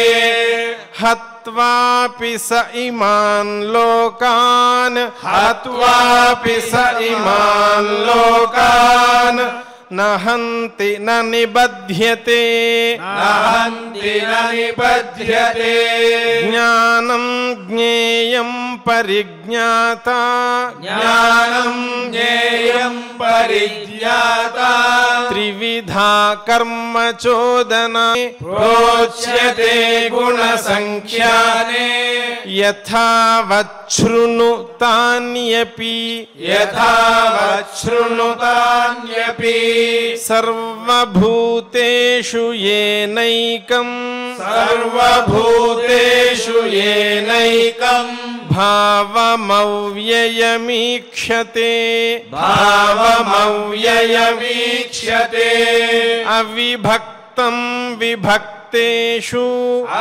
S2: हत्वापि स इमान् लोकान्
S3: हत्वापि स इमान् लोकान्
S2: न हन्ति न निबध्यते
S3: न हन्ति न निबध्यते
S2: ज्ञानं ज्ञेयं परिज्ञाता
S3: ज्ञानं ज्ञेयं परिज्ञाता
S2: त्रिविधा कर्म चोदना
S3: प्रोच्यते गुणसङ्ख्याने
S2: यथावच्छृणुतान्यपि
S3: यथावच्छृणुतान्यपि
S2: सर्वभूतेषु येनैकं
S3: सर्वभूतेषु येनैकं
S2: भावमव्ययमीक्षते
S3: भावमव्ययमीक्ष्यते
S2: अविभक्तं विभक्तेषु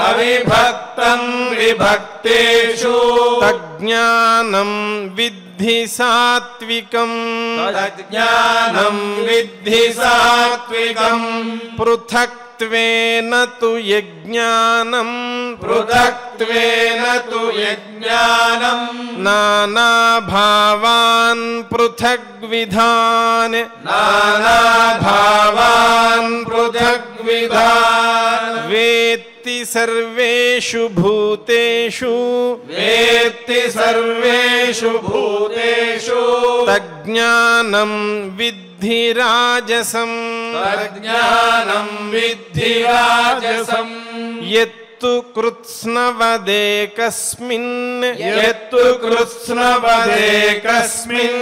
S3: अविभक्तं विभक्तेषु
S2: तज्ज्ञानं विद्धि सात्विकम्
S3: तज्ज्ञानं विद्धि सात्विकम्
S2: पृथक्त्वेन तु यज्ञानं
S3: पृथक्त्वेन तु यज्ञानं
S2: नानाभावान् पृथग्विधान्
S3: नानाभावान् पृथग्विधान्
S2: वेत्ति सर्वेषु भूतेषु
S3: वेत्ति सर्वेषु भूतेषु
S2: तज्ज्ञानं विद्धि राजसम्
S3: तज्ज्ञानं विद्धि राजसम्
S2: यत्तु कृत्स्नवदेकस्मिन्
S3: यत्तु कृत्स्नवदेकस्मिन्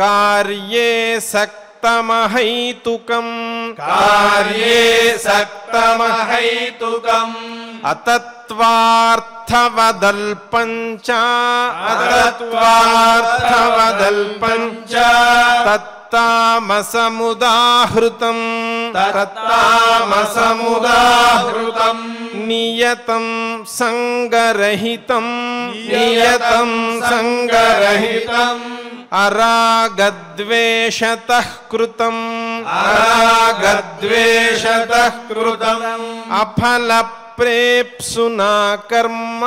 S2: कार्ये सक्तमहैतुकम्
S3: कार्ये सक्तमहैतुकम्
S2: अतत्त्वार्थवदल्पं च
S3: अतत्त्वार्थवदल्पं च
S2: तत्तामसमुदाहृतम्
S3: तत्तामसमुदाहृतम्
S2: नियतं संगरहितम्
S3: नियतं संगरहितम्
S2: अरागद्वेषतः कृतम्
S3: अरागद्वेषतः कृतम्
S2: अफलप्रेप्सुना कर्म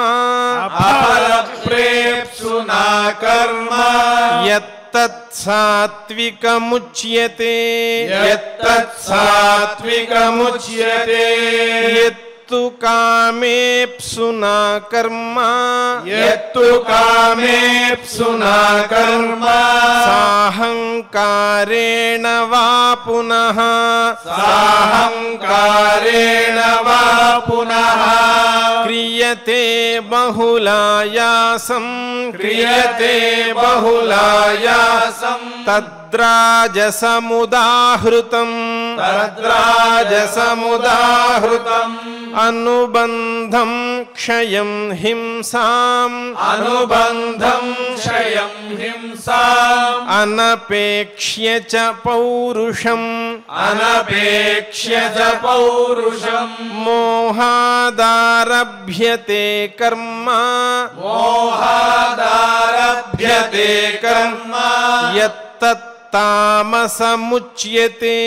S3: अफलप्रेप्सुना कर्म
S2: यत्तत्सात्विकमुच्यते
S3: यत्तत्सात्विकमुच्यते
S2: यत्तु कामेप्सुना कर्म
S3: यत्तु कामेप्सुना कर्म
S2: साहंकारेण वा पुनः
S3: साहंकारेण वा पुनः
S2: क्रियते बहुलायासं
S3: क्रियते बहुलायासं
S2: तद्राजसमुदाहृतम्
S3: तद्राजसमुदाहृतम्
S2: अनुबन्धं क्षयं हिंसाम्
S3: अनुबन्धं क्षयं हिंसाम्
S2: अनपेक्ष्य च पौरुषम्
S3: अनपेक्ष्य च पौरुषम्
S2: मोहादारभ्यते कर्म
S3: मोहादारभ्यते कर्म
S2: यत्तत्तामसमुच्यते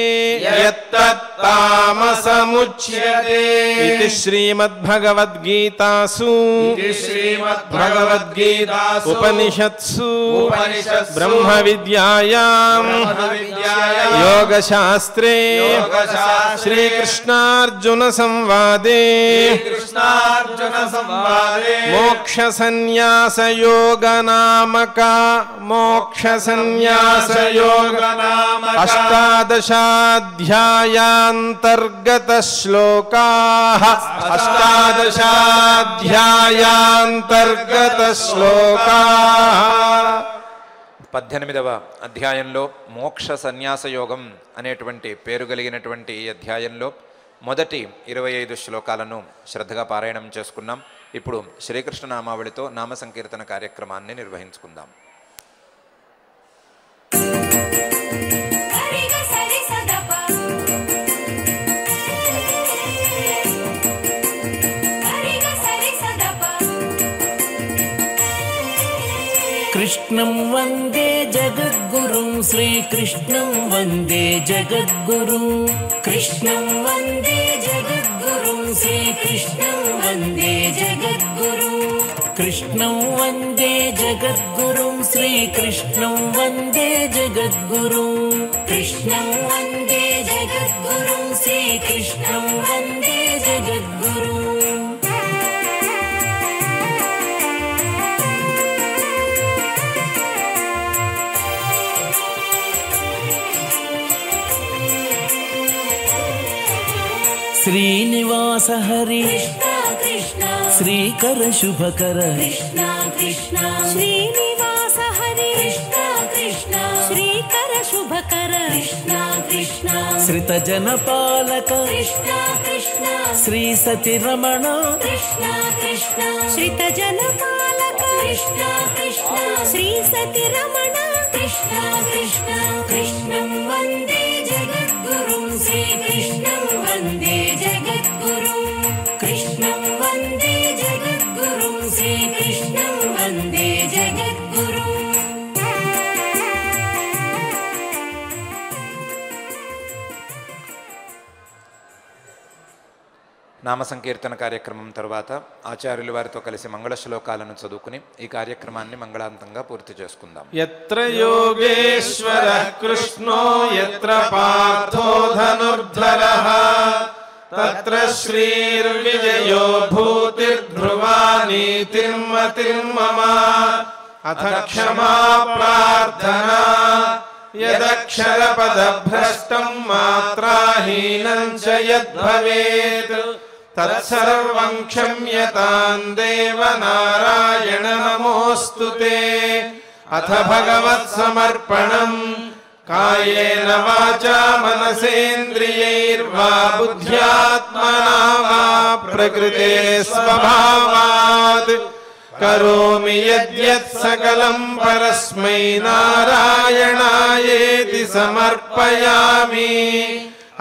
S3: यत्तत्तामसमुच्यते
S2: इति श्रीमद्भगवद्गीतासु
S3: इति श्रीमद्भगवद्गीतासु
S2: उपनिषत्सु
S3: उपनिषत्सु
S2: ब्रह्मविद्यायां
S3: ब्रह्मविद्यायां
S2: योगशास्त्रे
S3: योगशास्त्रे
S2: श्रीकृष्णार्जुनसंवादे
S3: श्रीकृष्णार्जुनसंवादे
S2: मोक्षसन्न्यासयोगनामक अष्टादशाध्यायान्तर्गतश्लोकाः अष्टादशाध्यायान्तर्गतश्लोकाः
S1: 18వ అధ్యాయంలో మోక్ష సన్యాస యోగం అనేటువంటి పేరు కలిగినటువంటి ఈ అధ్యాయంలో మొదటి 25 శ్లోకాలను శ్రద్ధగా పారాయణం చేసుకున్నాం. ఇప్పుడు శ్రీకృష్ణ నామావళితో నామ సంకీర్తన కార్యక్రమాన్ని నిర్వహించుకుందాం.
S4: कृष्णं वन्दे जगद्गुरुं श्रीकृष्णं वन्दे जगद्गुरुं कृष्णं वन्दे जगद्गुरुं श्रीकृष्णं वन्दे जगद्गुरुं कृष्णं वन्दे जगद्गुरुं श्रीकृष्णं वन्दे जगद्गुरुं कृष्णं वन्दे जगद्गुरुं श्रीकृष्णं वन्दे जगद्गुरुं श्रीनिवास हरि कृष्ण कृष्ण श्रीकर शुभकर कृष्ण कृष्ण श्रीनिवास हरि कृष्ण कृष्ण श्रीकर शुभकर कृष्ण कृष्ण श्रितजनपालक कृष्ण कृष्ण श्री सति रमण कृष्ण कृष्ण श्रितजनपालक कृष्ण कृष्ण श्री सति रमण कृष्ण कृष्ण कृष्णं वन्दे जगद्गुरुं श्रीकृष्णं वन्दे जगद्गुरुं कृष्णं वन्दे जगद्गुरुं श्रीकृष्णं वन्दे जगद्गुरुं
S1: నామ సంకీర్తన కార్యక్రమం తర్వాత ఆచార్యుల వారితో కలిసి మంగళ శ్లోకాలను చదువుకుని ఈ కార్యక్రమాన్ని మంగళాంతంగా పూర్తి చేసుకుందాం.
S2: यत्र योगेश्वरः कृष्णो यत्र पार्थो धनुर्धरः तत्र श्रीर्विजयो भूतिर्ध्रुवा नीतिर्मतिर्मम अथ क्षमा प्रार्थना यदक्षरपदभ्रष्टं मात्राहीनं च यद्भवेत् तत्सर्वं क्षम्यतां देव नारायण नमोऽस्तु ते. अथ भगवत्समर्पणम् कायेन वाचा मनसेन्द्रियैर्वा बुद्ध्यात्मना वा प्रकृते स्वभावात् करोमि यद्यत् सकलं परस्मै नारायणायेति समर्पयामि.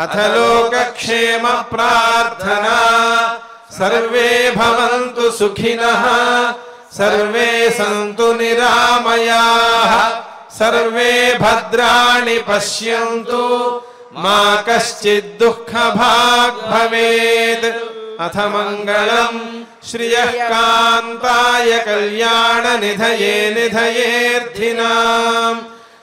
S2: अथ लोकक्षेम प्रार्थना सर्वे भवन्तु सुखिनः सर्वे सन्तु निरामयाः सर्वे भद्राणि पश्यन्तु मा कश्चित् दुःखभाग् भवेत्. अथ मङ्गलम् श्रियः कान्ताय कल्याणनिधये निधयेऽर्थिनाम्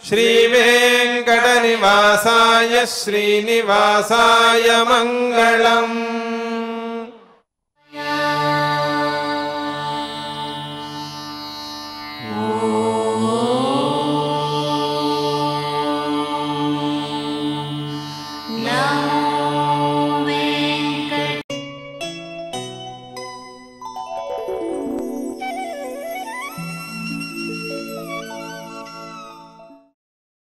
S2: श्रीवेङ्कटनिवासाय श्रीनिवासाय मङ्गलम्.